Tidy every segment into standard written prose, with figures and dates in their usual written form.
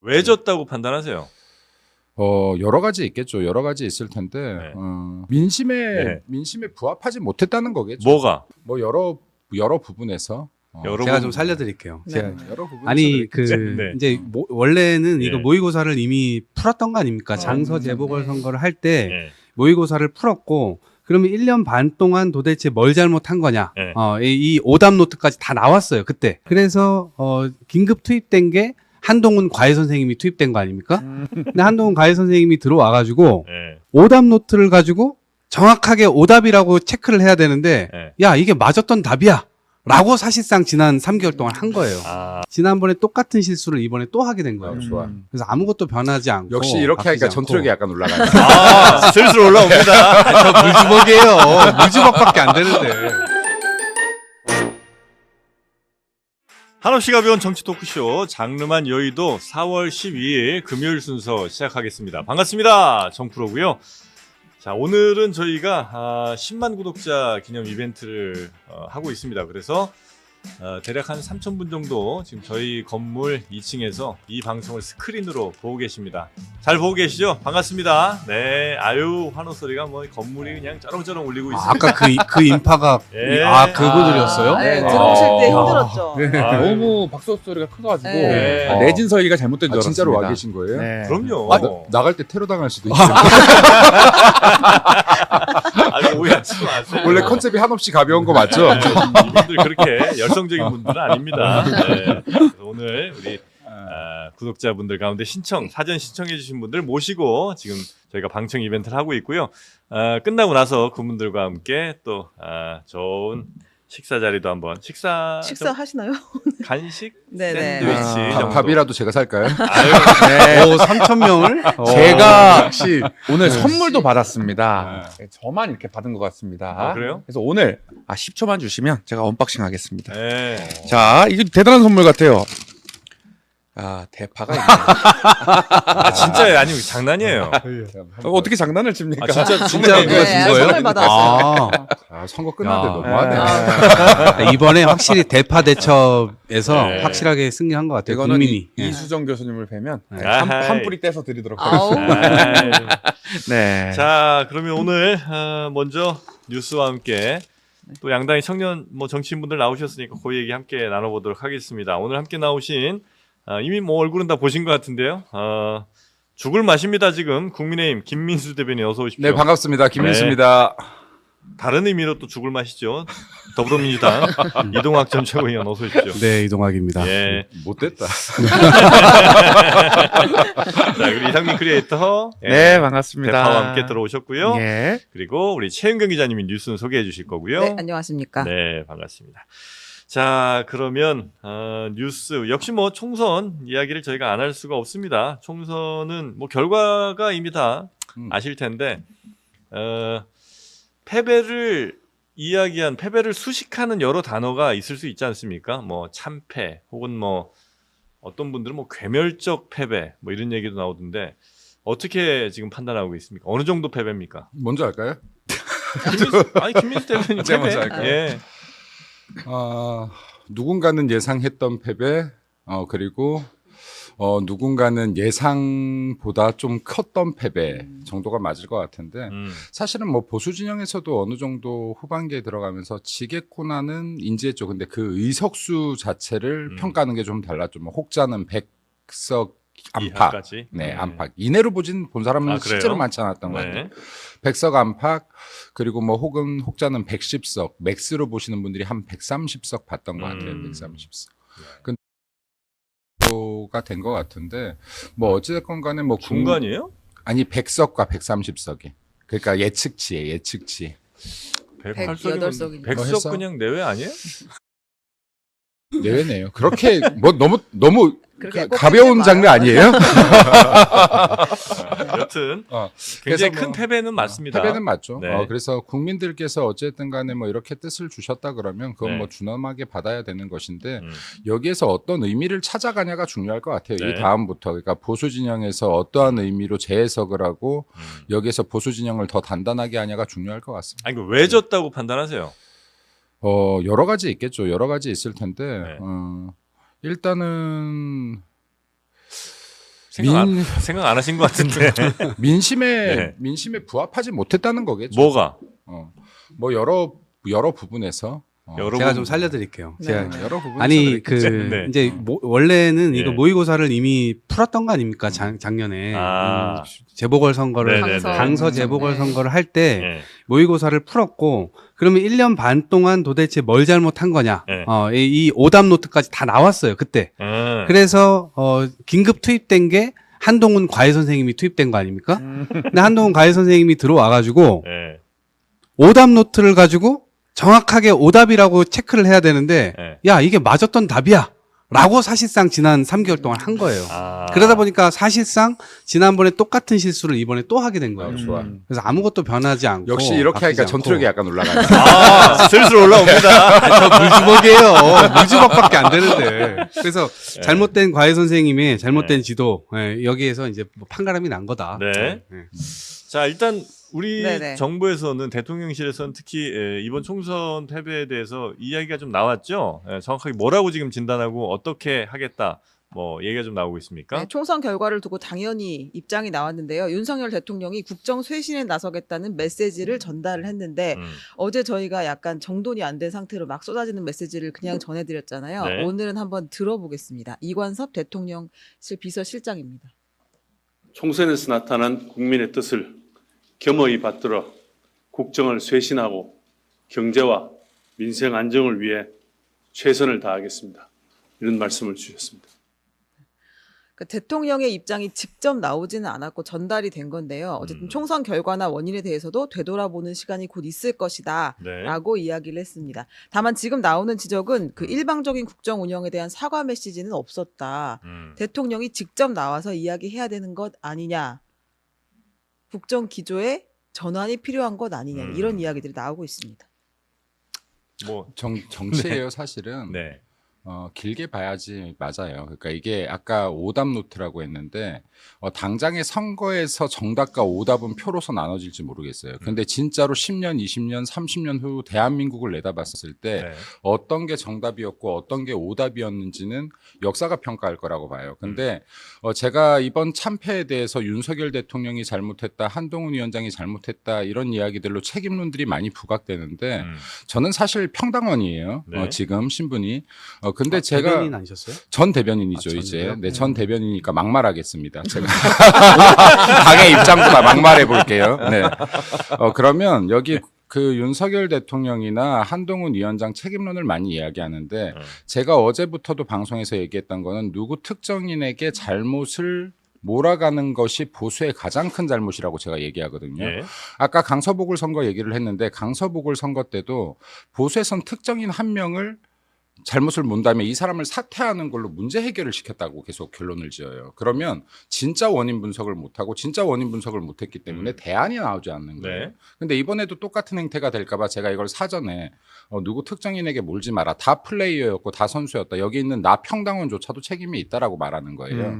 왜 졌다고 판단하세요? 여러 가지 있겠죠. 여러 가지 있을 텐데 네. 민심에 부합하지 못했다는 거겠죠. 뭐가? 뭐 여러 부분에서 여러 제가 부분- 좀 살려드릴게요. 네. 제가 여러 부분에서 아니 그 그랬겠지. 네. 이제 원래는 이거 예. 모의고사를 이미 풀었던 거 아닙니까? 장서 재보궐 네. 선거를 할 때 예. 모의고사를 풀었고 그러면 1년 반 동안 도대체 뭘 잘못한 거냐? 네. 이 오답 노트까지 다 나왔어요 그때. 그래서 긴급 투입된 게 한동훈 과외 선생님이 투입된 거 아닙니까? 근데 한동훈 과외 선생님이 들어와가지고 예. 오답 노트를 가지고 정확하게 오답이라고 체크를 해야 되는데 예. 야 이게 맞았던 답이야 라고 사실상 지난 3개월 동안 한 거예요. 아, 지난번에 똑같은 실수를 이번에 또 하게 된 거예요. 좋아. 그래서 아무것도 변하지 않고 역시 이렇게 하니까 바뀌지 않고. 전투력이 약간 올라가요. 슬슬 올라옵니다. 저 물주먹이에요. 물주먹밖에 안 되는데. 한없이 가벼운 정치 토크쇼 장르만 여의도 4월 12일 금요일 순서 시작하겠습니다. 반갑습니다. 정프로고요. 자, 오늘은 저희가 10만 구독자 기념 이벤트를 하고 있습니다. 그래서 대략 한 3,000분 정도 지금 저희 건물 2층에서 이 방송을 스크린으로 보고 계십니다. 잘 보고 계시죠? 반갑습니다. 네, 아유 환호 소리가 뭐 건물이 그냥 쩌렁쩌렁 울리고 있습니다. 아까 그 인파가 예. 그분들이었어요? 네, 아. 들어오실 때 아. 힘들었죠. 아유, 너무 박수 소리가 커가지고 네. 내진 설계가 잘못된 줄 알았습니다. 진짜로 와 계신 거예요? 네. 그럼요. 나갈 때 테러 당할 수도 있어요. 아니, 오해하지 마세요. 원래 컨셉이 한없이 가벼운 거 맞죠? 이분들 그렇게 열성적인 분들은 아닙니다. 네. 그래서 오늘 우리 구독자분들 가운데 사전 신청해주신 분들 모시고 지금 저희가 방청 이벤트를 하고 있고요. 끝나고 나서 그분들과 함께 또 좋은 식사 자리도 한번 식사 식사하시나요? 간식 네네. 샌드위치 정도. 밥이라도 제가 살까요? 아유, 네. 오, 3,000명을? 제가 역시 오늘 선물도 받았습니다. 네, 저만 이렇게 받은 것 같습니다. 아, 그래요? 그래서 오늘 10초만 주시면 제가 언박싱 하겠습니다. 네. 자, 이게 대단한 선물 같아요. 대파가 있네요. 진짜예요? 아니면 장난이에요? 어떻게 장난을 칩니까? 진짜 진짜 네, 누가 준 거예요? 선물 받았어요. 선거 끝났는데 야. 너무하네. 네, 이번에 확실히 대파 대첩에서 네. 확실하게 승리한 것 같아요. 이거는 국민이. 예. 이수정 교수님을 뵈면 네. 한 뿌리 떼서 드리도록 아우. 하겠습니다. 네. 자, 그러면 오늘 먼저 뉴스와 함께 또 양당의 청년 정치인분들 나오셨으니까 그 얘기 함께 나눠보도록 하겠습니다. 오늘 함께 나오신 이미 얼굴은 다 보신 것 같은데요. 죽을 맛입니다. 지금 국민의힘 김민수 대변인 어서 오십시오. 네, 반갑습니다. 김민수입니다. 다른 의미로 또 죽을 맛이죠. 더불어민주당 이동학 전 최고위원 어서 오십시오. 네, 이동학입니다. 예. 못됐다. 자, 그리고 이상민 크리에이터 네, 반갑습니다. 대파와 함께 들어오셨고요. 예. 그리고 우리 최은경 기자님이 뉴스는 소개해 주실 거고요. 네, 안녕하십니까. 네, 반갑습니다. 자, 그러면 뉴스 역시 총선 이야기를 저희가 안 할 수가 없습니다. 총선은 결과가 이미 다 아실 텐데 패배를 이야기한 패배를 수식하는 여러 단어가 있을 수 있지 않습니까? 참패 혹은 어떤 분들은 괴멸적 패배 이런 얘기도 나오던데 어떻게 지금 판단하고 있습니까? 어느 정도 패배입니까? 먼저 할까요? 김민수 대변인 제가 패배. 먼저 할까요? 예. 누군가는 예상했던 패배, 그리고 누군가는 예상보다 좀 컸던 패배 정도가 맞을 것 같은데 사실은 보수 진영에서도 어느 정도 후반기에 들어가면서 지겠구나는 인지했죠. 근데 그 의석수 자체를 평가하는 게 좀 달랐죠. 혹자는 100석 안팎, 이하까지? 네, 안팎. 이내로 본 사람은 그래요? 실제로 많지 않았던 것 같아요. 네. 100석 안팎, 그리고 혹은 혹자는 110석, 맥스로 보시는 분들이 한 130석 봤던 것 같아요. 130석. 근데 가 된 것 같은데 어찌됐건 간에 중간이에요? 아니 100석과 130석이. 그러니까 예측치예요. 예측치. 108석이면 100석 했어? 그냥 내외 아니에요? 내외네요. 그렇게 너무 그렇게 꼭 가벼운 하지 장르 마요. 아니에요? 여튼 그래서 굉장히 큰 패배는 맞습니다. 패배는 맞죠. 네. 그래서 국민들께서 어쨌든 간에 이렇게 뜻을 주셨다 그러면 그건 네. 준엄하게 받아야 되는 것인데 여기에서 어떤 의미를 찾아가냐가 중요할 것 같아요. 네. 이 다음부터. 그러니까 보수 진영에서 어떠한 의미로 재해석을 하고 여기에서 보수 진영을 더 단단하게 하냐가 중요할 것 같습니다. 아니 왜 졌다고 판단하세요? 여러 가지 있겠죠. 여러 가지 있을 텐데 네. 일단은 생각 안 하신 것 같은데. 네. 민심에 부합하지 못했다는 거겠죠. 뭐가? 뭐 여러 부분에서 제가 좀 살려드릴게요. 네. 제가 여러 부분에서 아니 그랬겠죠. 네. 이제 원래는 이거 예. 모의고사를 이미 풀었던 거 아닙니까? 작년에 아. 재보궐 선거를 네네네. 강서 재보궐 네. 선거를 할 때 네. 모의고사를 풀었고 그러면 1년 반 동안 도대체 뭘 잘못한 거냐? 네. 이 오답 노트까지 다 나왔어요 그때. 그래서 긴급 투입된 게 한동훈 과외 선생님이 투입된 거 아닙니까? 근데 한동훈 과외 선생님이 들어와가지고 네. 오답 노트를 가지고 정확하게 오답이라고 체크를 해야 되는데 네. 야 이게 맞았던 답이야 라고 사실상 지난 3개월 동안 한 거예요. 아. 그러다 보니까 사실상 지난번에 똑같은 실수를 이번에 또 하게 된 거예요. 좋아. 그래서 아무것도 변하지 않고 역시 이렇게 하니까 바뀌지 전투력이 않고. 약간 올라가요. 슬슬 올라옵니다. 저 물주먹이에요. 물주먹밖에 안 되는데. 그래서 잘못된 과외 선생님의 잘못된 네. 지도 여기에서 이제 뭐 판가름이 난 거다. 네. 자, 일단 우리 네네. 정부에서는 대통령실에서는 특히 이번 총선 패배에 대해서 이야기가 좀 나왔죠. 정확하게 뭐라고 지금 진단하고 어떻게 하겠다. 뭐 얘기가 좀 나오고 있습니까? 네, 총선 결과를 두고 당연히 입장이 나왔는데요. 윤석열 대통령이 국정 쇄신에 나서겠다는 메시지를 전달을 했는데 어제 저희가 약간 정돈이 안 된 상태로 막 쏟아지는 메시지를 그냥 전해드렸잖아요. 네. 오늘은 한번 들어보겠습니다. 이관섭 대통령실 비서실장입니다. 총선에서 나타난 국민의 뜻을 겸허히 받들어 국정을 쇄신하고 경제와 민생 안정을 위해 최선을 다하겠습니다. 이런 말씀을 주셨습니다. 그러니까 대통령의 입장이 직접 나오지는 않았고 전달이 된 건데요. 어쨌든 총선 결과나 원인에 대해서도 되돌아보는 시간이 곧 있을 것이다 네. 라고 이야기를 했습니다. 다만 지금 나오는 지적은 그 일방적인 국정 운영에 대한 사과 메시지는 없었다. 대통령이 직접 나와서 이야기해야 되는 것 아니냐. 국정 기조에 전환이 필요한 것 아니냐. 이런 이야기들이 나오고 있습니다. 뭐 정치예요 사실은. 네. 길게 봐야지 맞아요. 그러니까 이게 아까 오답 노트라고 했는데 당장의 선거에서 정답과 오답은 표로서 나눠질지 모르겠어요. 근데 진짜로 10년, 20년, 30년 후 대한민국을 내다봤을 때 네. 어떤 게 정답이었고 어떤 게 오답이었는지는 역사가 평가할 거라고 봐요. 근데 제가 이번 참패에 대해서 윤석열 대통령이 잘못했다, 한동훈 위원장이 잘못했다 이런 이야기들로 책임론들이 많이 부각되는데 저는 사실 평당원이에요. 네. 지금 신분이. 근데 제가 대변인 아니셨어요? 전 대변인이죠 전 이제. 대변? 네, 전 대변인이니까 막말하겠습니다. 제가 당의 입장보다 막말해 볼게요. 네. 그러면 여기 그 윤석열 대통령이나 한동훈 위원장 책임론을 많이 이야기하는데 제가 어제부터도 방송에서 얘기했던 거는 누구 특정인에게 잘못을 몰아가는 것이 보수의 가장 큰 잘못이라고 제가 얘기하거든요. 예. 아까 강서보궐 선거 얘기를 했는데 강서보궐 선거 때도 보수에선 특정인 한 명을 잘못을 본 다음에 이 사람을 사퇴하는 걸로 문제 해결을 시켰다고 계속 결론을 지어요. 그러면 진짜 원인 분석을 못하고 진짜 원인 분석을 못했기 때문에 대안이 나오지 않는 거예요. 네. 근데 이번에도 똑같은 행태가 될까 봐 제가 이걸 사전에 누구 특정인에게 몰지 마라. 다 플레이어였고 다 선수였다. 여기 있는 나 평당원조차도 책임이 있다라고 말하는 거예요.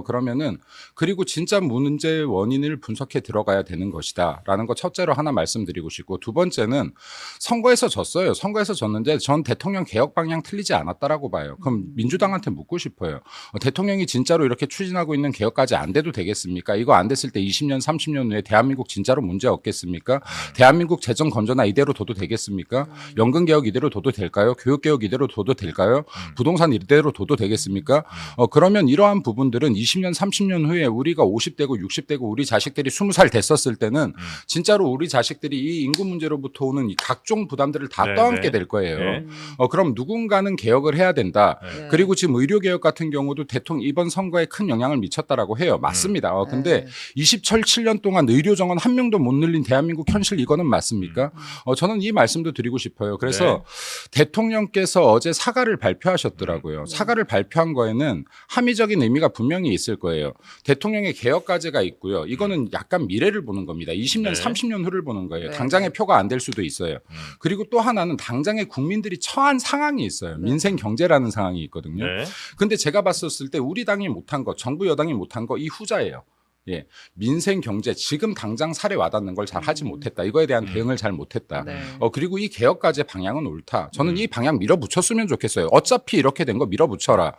그러면은 그리고 진짜 문제 원인을 분석해 들어가야 되는 것이다. 라는 거 첫째로 하나 말씀드리고 싶고 두 번째는 선거에서 졌어요. 선거에서 졌는데 전 대통령 개혁 방향 틀리지 않았다라고 봐요. 그럼 민주당한테 묻고 싶어요. 대통령이 진짜로 이렇게 추진하고 있는 개혁까지 안 돼도 되겠습니까? 이거 안 됐을 때 20년, 30년 후에 대한민국 진짜로 문제 없겠습니까? 대한민국 재정 건전화 이대로 둬도 되겠습니까? 연금 개혁 이대로 둬도 될까요? 교육 개혁 이대로 둬도 될까요? 부동산 이대로 둬도 되겠습니까? 그러면 이러한 부분들은 20년, 30년 후에 우리가 50대고 60대고 우리 자식들이 20살 됐었을 때는 진짜로 우리 자식들이 이 인구 문제로부터 오는 이 각종 부담들을 다 네, 떠안게 네. 될 거예요. 네. 그럼 누군가는 개혁을 해야 된다. 네. 그리고 지금 의료 개혁 같은 경우도 대통령 이번 선거에 큰 영향을 미쳤다라고 해요. 맞습니다. 근데 네. 27년 동안 의료 정원 한 명도 못 늘린 대한민국 현실 이거는 맞습니까? 저는 이 말씀도 드리고 싶어요. 그래서 대통령께서 어제 사과를 발표하셨더라고요. 사과를 발표한 거에는 함의적인 의미가 분명히 있을 거예요. 대통령의 개혁 과제가 있고요. 이거는 약간 미래를 보는 겁니다. 20년, 네. 30년 후를 보는 거예요. 네. 당장의 표가 안 될 수도 있어요. 그리고 또 하나는 당장의 국민들이 처한 상황이 있어요. 민생 경제라는 상황이 있거든요. 네. 근데 제가 봤었을 때 우리 당이 못한 거, 정부 여당이 못한 거 이 후자예요. 예, 민생 경제 지금 당장 살에 와닿는 걸 잘 하지 못했다. 이거에 대한 대응을 잘 못했다. 네. 그리고 이 개혁까지의 방향은 옳다. 저는 이 방향 밀어붙였으면 좋겠어요. 어차피 이렇게 된 거 밀어붙여라.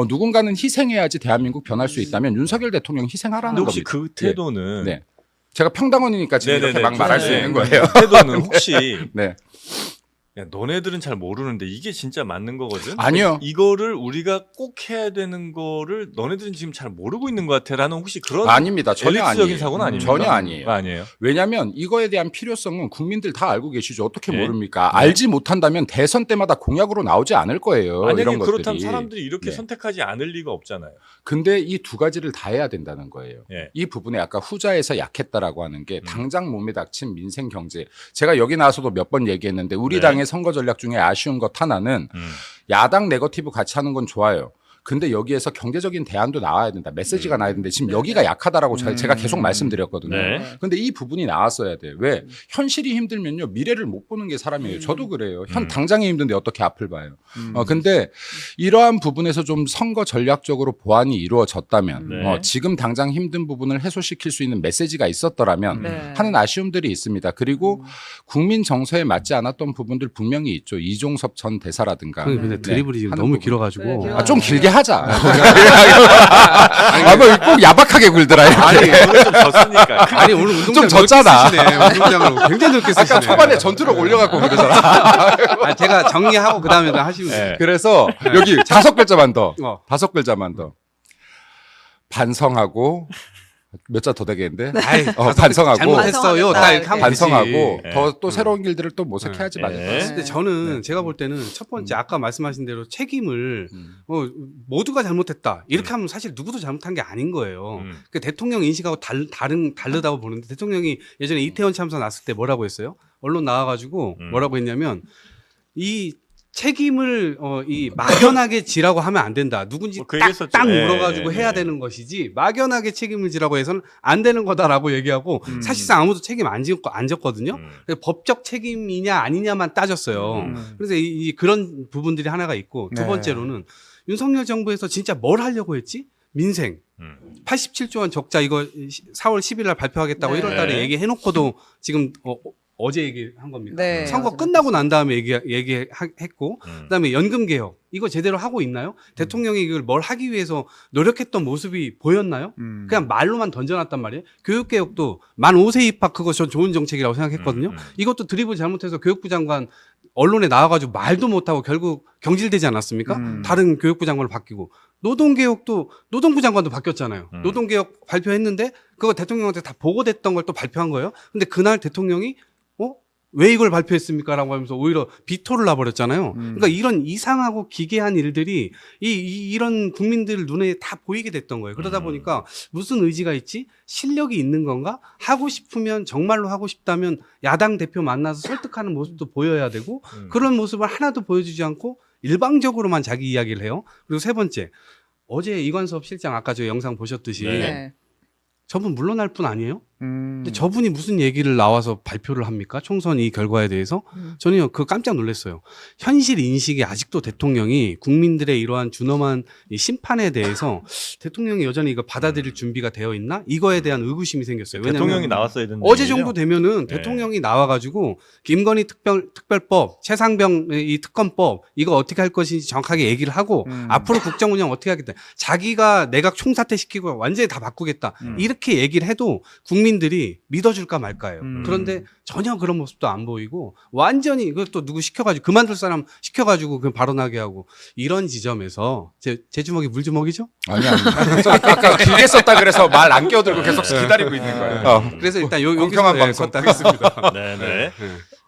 누군가는 희생해야지 대한민국 변할 수 있다면 윤석열 대통령 희생하라는 근데 혹시 겁니다. 그 태도는 네. 제가 평당원이니까 지금 이렇게 막 말할 수 있는 거예요. 그 태도는 혹시 네. 야, 너네들은 잘 모르는데 이게 진짜 맞는 거거든? 아니요. 이거를 우리가 꼭 해야 되는 거를 너네들은 지금 잘 모르고 있는 것 같아라는 혹시 그런 아닙니다. 전혀 엘리트적인 아니에요. 사고는 아닙니까? 전혀 아니에요. 아니에요. 왜냐하면 이거에 대한 필요성은 국민들 다 알고 계시죠. 어떻게 네. 모릅니까? 네. 알지 못한다면 대선 때마다 공약으로 나오지 않을 거예요. 만약에 이런 그렇다면 것들이. 사람들이 이렇게 네. 선택하지 않을 리가 없잖아요. 근데 이 두 가지를 다 해야 된다는 거예요. 예. 이 부분에 아까 후자에서 약했다라고 하는 게 당장 몸에 닥친 민생 경제. 제가 여기 나와서도 몇 번 얘기했는데 우리 네. 당의 선거 전략 중에 아쉬운 것 하나는 야당 네거티브 같이 하는 건 좋아요. 근데 여기에서 경제적인 대안도 나와야 된다. 메시지가 나와야 되는데 지금 여기가 약하다라고 제가 계속 말씀드렸거든요. 네. 근데 이 부분이 나왔어야 돼. 왜? 현실이 힘들면요. 미래를 못 보는 게 사람이에요. 저도 그래요. 당장이 힘든데 어떻게 앞을 봐요. 근데 이러한 부분에서 좀 선거 전략적으로 보완이 이루어졌다면 네. 지금 당장 힘든 부분을 해소시킬 수 있는 메시지가 있었더라면 네. 하는 아쉬움들이 있습니다. 그리고 국민 정서에 맞지 않았던 부분들 분명히 있죠. 이종섭 전 대사라든가. 근데 드리블이 지금 하는 너무 부분. 길어가지고. 네, 좀 길게 하자. 뭐꼭 야박하게 굴더라. 이렇게. 아니 오늘 좀 졌으니까. 아니 오늘 운동장 좀 졌잖아. 넓게 쓰시네. 운동장을 굉장히 넓게 쓰시네. 아까 초반에 전투력 올려갖고 그러잖아. 아, 제가 정리하고 그 다음에 하시면 돼요. 네. 그래서 여기 5글자만 더. 어. 5글자만 더. 반성하고 몇 자 더 되겠는데? 아이, 반성하고 잘못했어요. 딱 이렇게 하면 반성하고 되지. 더 또 새로운 길들을 또 모색해야지 네. 말이야. 근데 저는 제가 볼 때는 첫 번째 아까 말씀하신 대로 책임을 모두가 잘못했다 이렇게 하면 사실 누구도 잘못한 게 아닌 거예요. 그 대통령 인식하고 다르다고 보는데 대통령이 예전에 이태원 참사 났을 때 뭐라고 했어요? 언론 나와가지고 뭐라고 했냐면 이 책임을 이 막연하게 지라고 하면 안 된다. 누군지 그 얘기했었죠. 딱 예, 물어가지고 예, 해야 예. 되는 것이지 막연하게 책임을 지라고 해서는 안 되는 거다라고 얘기하고 사실상 아무도 책임 안 졌거든요. 그래서 법적 책임이냐 아니냐만 따졌어요. 그래서 그런 부분들이 하나가 있고 두 네. 번째로는 윤석열 정부에서 진짜 뭘 하려고 했지? 민생. 87조 원 적자 이거 4월 10일 날 발표하겠다고 네. 1월 달에 얘기해놓고도 지금 어제 얘기한 겁니까? 네, 선거 맞아요. 끝나고 난 다음에 얘기했고 그다음에 연금 개혁 이거 제대로 하고 있나요? 대통령이 이걸 뭘 하기 위해서 노력했던 모습이 보였나요? 그냥 말로만 던져놨단 말이에요. 교육 개혁도 만 5세 입학 그거 전 좋은 정책이라고 생각했거든요. 이것도 드리블 잘못해서 교육부 장관 언론에 나와가지고 말도 못하고 결국 경질되지 않았습니까? 다른 교육부 장관을 바뀌고 노동개혁도 노동부 장관도 바뀌었잖아요. 노동개혁 발표했는데 그거 대통령한테 다 보고됐던 걸 또 발표한 거예요. 근데 그날 대통령이 왜 이걸 발표했습니까? 라고 하면서 오히려 비토를 놔버렸잖아요. 그러니까 이런 이상하고 기괴한 일들이 이런 국민들 눈에 다 보이게 됐던 거예요. 그러다 보니까 무슨 의지가 있지? 실력이 있는 건가? 하고 싶으면 정말로 하고 싶다면 야당 대표 만나서 설득하는 모습도 보여야 되고 그런 모습을 하나도 보여주지 않고 일방적으로만 자기 이야기를 해요. 그리고 세 번째, 어제 이관섭 실장 아까 저 영상 보셨듯이 네. 저분 물러날 뿐 아니에요? 근데 저분이 무슨 얘기를 나와서 발표를 합니까? 총선 이 결과에 대해서? 저는요, 그거 깜짝 놀랐어요. 현실 인식이 아직도 대통령이 국민들의 이러한 준엄한 이 심판에 대해서 대통령이 여전히 이거 받아들일 준비가 되어 있나? 이거에 대한 의구심이 생겼어요. 왜냐면 대통령이 나왔어야 된다. 어제 정도 되면은 네. 대통령이 나와가지고 김건희 특별법, 최상병 이 특검법 이거 어떻게 할 것인지 정확하게 얘기를 하고 앞으로 국정 운영 어떻게 하겠다. 자기가 내각 총사퇴시키고 완전히 다 바꾸겠다. 이렇게 얘기를 해도 국민들이 믿어줄까 말까요. 그런데 전혀 그런 모습도 안 보이고 완전히 이것도 누구 시켜가지고 그만둘 사람 시켜가지고 그 발언하게 하고 이런 지점에서 제 주먹이 물주먹이죠? 아니. 아까 길게 썼다 그래서 말 안 끼어들고 계속 기다리고 있는 거예요. 그래서 일단 여기서 공평한 방송. 하겠습니다. 네네.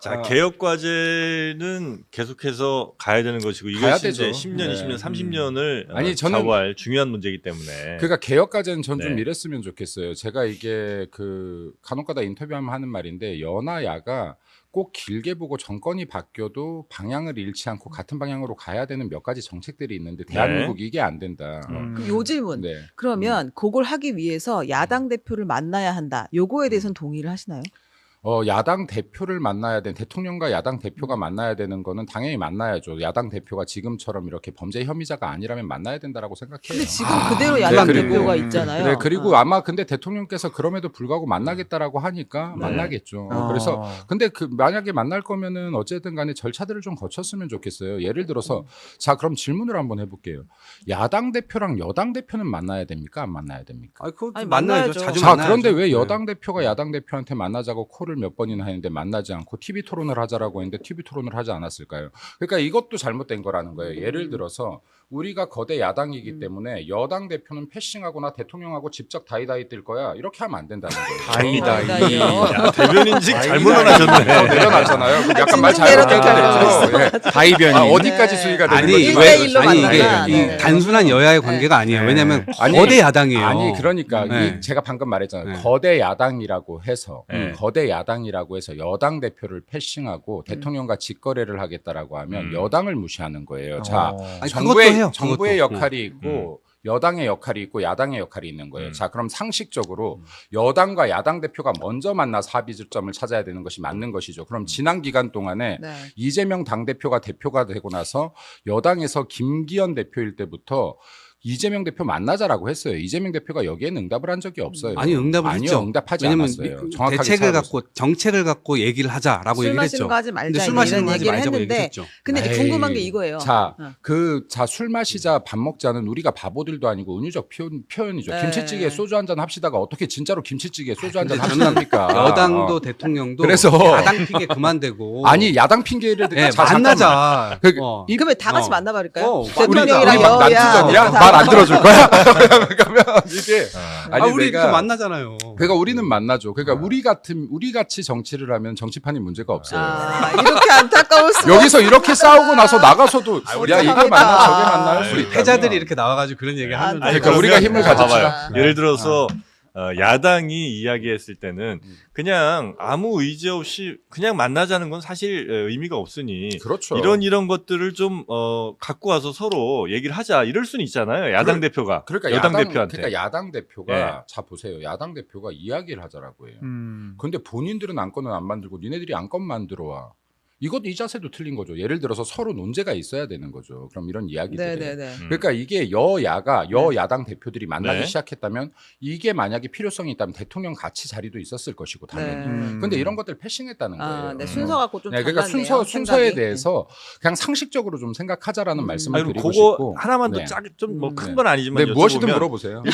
자, 개혁 과제는 계속해서 가야 되는 것이고 가야 이것이 이제 되죠. 10년, 네. 20년, 30년을 아니, 저는 좌우할 중요한 문제이기 때문에. 그러니까 개혁까지는 전 좀 네. 이랬으면 좋겠어요. 제가 이게 그 간혹가다 인터뷰하면 하는 말인데 여나야가 꼭 길게 보고 정권이 바뀌어도 방향을 잃지 않고 같은 방향으로 가야 되는 몇 가지 정책들이 있는데 대한민국 이게 안 된다. 그럼 요 질문. 네. 그러면 그걸 하기 위해서 야당 대표를 만나야 한다. 요거에 대해서는 동의를 하시나요? 야당 대표를 만나야 되는 대통령과 야당 대표가 만나야 되는 거는 당연히 만나야죠. 야당 대표가 지금처럼 이렇게 범죄 혐의자가 아니라면 만나야 된다라고 생각해요. 근데 지금 그대로 야당 그리고- 대표가 있잖아요. 네, 그리고 아마 근데 대통령께서 그럼에도 불구하고 만나겠다라고 하니까 네. 만나겠죠. 그래서 근데 만약에 만날 거면은 어쨌든 간에 절차들을 좀 거쳤으면 좋겠어요. 예를 들어서 자, 그럼 질문을 한번 해볼게요. 야당 대표랑 여당 대표는 만나야 됩니까? 안 만나야 됩니까? 그거 아니, 만나야죠. 만나야죠. 자주 자, 만나야죠. 그런데 왜 네. 여당 대표가 야당 대표한테 만나자고 콜을 몇 번이나 했는데 만나지 않고 TV 토론을 하자라고 했는데 TV 토론을 하지 않았을까요? 그러니까 이것도 잘못된 거라는 거예요. 예를 들어서 우리가 거대 야당이기 때문에 여당 대표는 패싱하거나 대통령하고 직접 다이다이 뜰 거야. 이렇게 하면 안 된다는 거예요. 다이다이. 야, 대변인직 잘못 넣어놨셨네. 내려놨잖아요. 그럼 약간 말 진짜로 잘못했죠. 예. 다이변인. 어디까지 네. 수위가 되는 아니 거지? 일대 왜 일로 아니 만나나? 이게 네. 단순한 여야의 관계가 아니에요. 네. 왜냐하면 아니, 거대 야당이에요. 아니 그러니까 네. 제가 방금 말했잖아요. 네. 거대 야당이라고 해서 네. 거대 야당이라고 해서 여당 대표를 패싱하고 대통령과 직거래를 하겠다라고 하면 여당을 무시하는 거예요. 자, 아니, 정부의 그것도 해요. 정부의 그것도. 역할이 있고 여당의 역할이 있고 야당의 역할이 있는 거예요. 음. 자, 그럼 상식적으로 여당과 야당 대표가 먼저 만나서 합의점을 찾아야 되는 것이 맞는 것이죠. 그럼 지난 기간 동안에 네. 이재명 당대표가 대표가 되고 나서 여당에서 김기현 대표일 때부터 이재명 대표 만나자라고 했어요. 이재명 대표가 여기에는 응답을 한 적이 없어요. 아니 응답을 아니요, 했죠. 응답하지 왜냐면 않았어요. 정확하게 대책을 찾아보세요. 갖고 정책을 갖고 얘기를 하자라고 술 얘기를 마시는 했죠. 거 하지 근데 말자 술 마시는 이런 거 하지 얘기를 말자고 했는데 얘기했죠. 근데 이제 에이. 궁금한 게 이거예요. 자, 어. 술 마시자 밥 먹자는 우리가 바보들도 아니고 은유적 표현이죠. 네. 김치찌개에 소주 한 잔 합시다가 어떻게 진짜로 김치찌개에 소주 한 잔 근데 저는 합시답니까? 여당도 대통령도 그래서- 야당 핑계 그만대고 아니 야당 핑계를 대고 네, 자, 잠깐만. 만나자. 그- 그러면 다 같이 어. 만나버릴까요? 우리 대통령이랑 우리 막 여야 난투전이야? 다 말 안 들어줄 거야? 그러면 이게 아니 우리 내가 이렇게 만나잖아요. 그러니까 우리는 만나죠. 그러니까 우리 같이 정치를 하면 정치판이 문제가 없어요. 이렇게 안타까울 수 여기서 이렇게 싸우고 나서 나가서도 야 이게 어떡합니까? 만나 저게 만나 할 수 우리 있다. 패자들이 이렇게 나와가지고 그런 얘기 하면 아니, 그러니까 우리가 힘을 봐봐요. 가집시다. 예를 들어서 야당이 이야기했을 때는 그냥 아무 의지 없이 그냥 만나자는 건 사실 의미가 없으니 그렇죠. 이런 것들을 좀 갖고 와서 서로 얘기를 하자 이럴 수는 있잖아요. 야당 대표가 그러니까 여당 대표한테. 그러니까 야당 대표가 네. 자 보세요. 야당 대표가 이야기를 하자라고 해요. 음. 근데 본인들은 안건은 안 만들고 니네들이 안건 만들어 와. 이것도 이 자세도 틀린 거죠. 예를 들어서 서로 논제가 있어야 되는 거죠. 그럼 이런 이야기들. 네네네. 그러니까 이게 여야당 대표들이 만나기 네. 시작했다면 이게 만약에 필요성이 있다면 대통령 같이 자리도 있었을 것이고 당연히. 네. 근데 이런 것들 패싱했다는 거예요. 네, 순서 갖고 좀 네, 그러니까 달랐네요, 순서에 생각이. 대해서 그냥 상식적으로 좀 생각하자라는 말씀을 아니, 드리고 그거 싶고. 하나만 더 네. 짝 좀 뭐 큰 네. 건 아니지만 네, 무엇이든 여쭤보면 물어보세요. 네.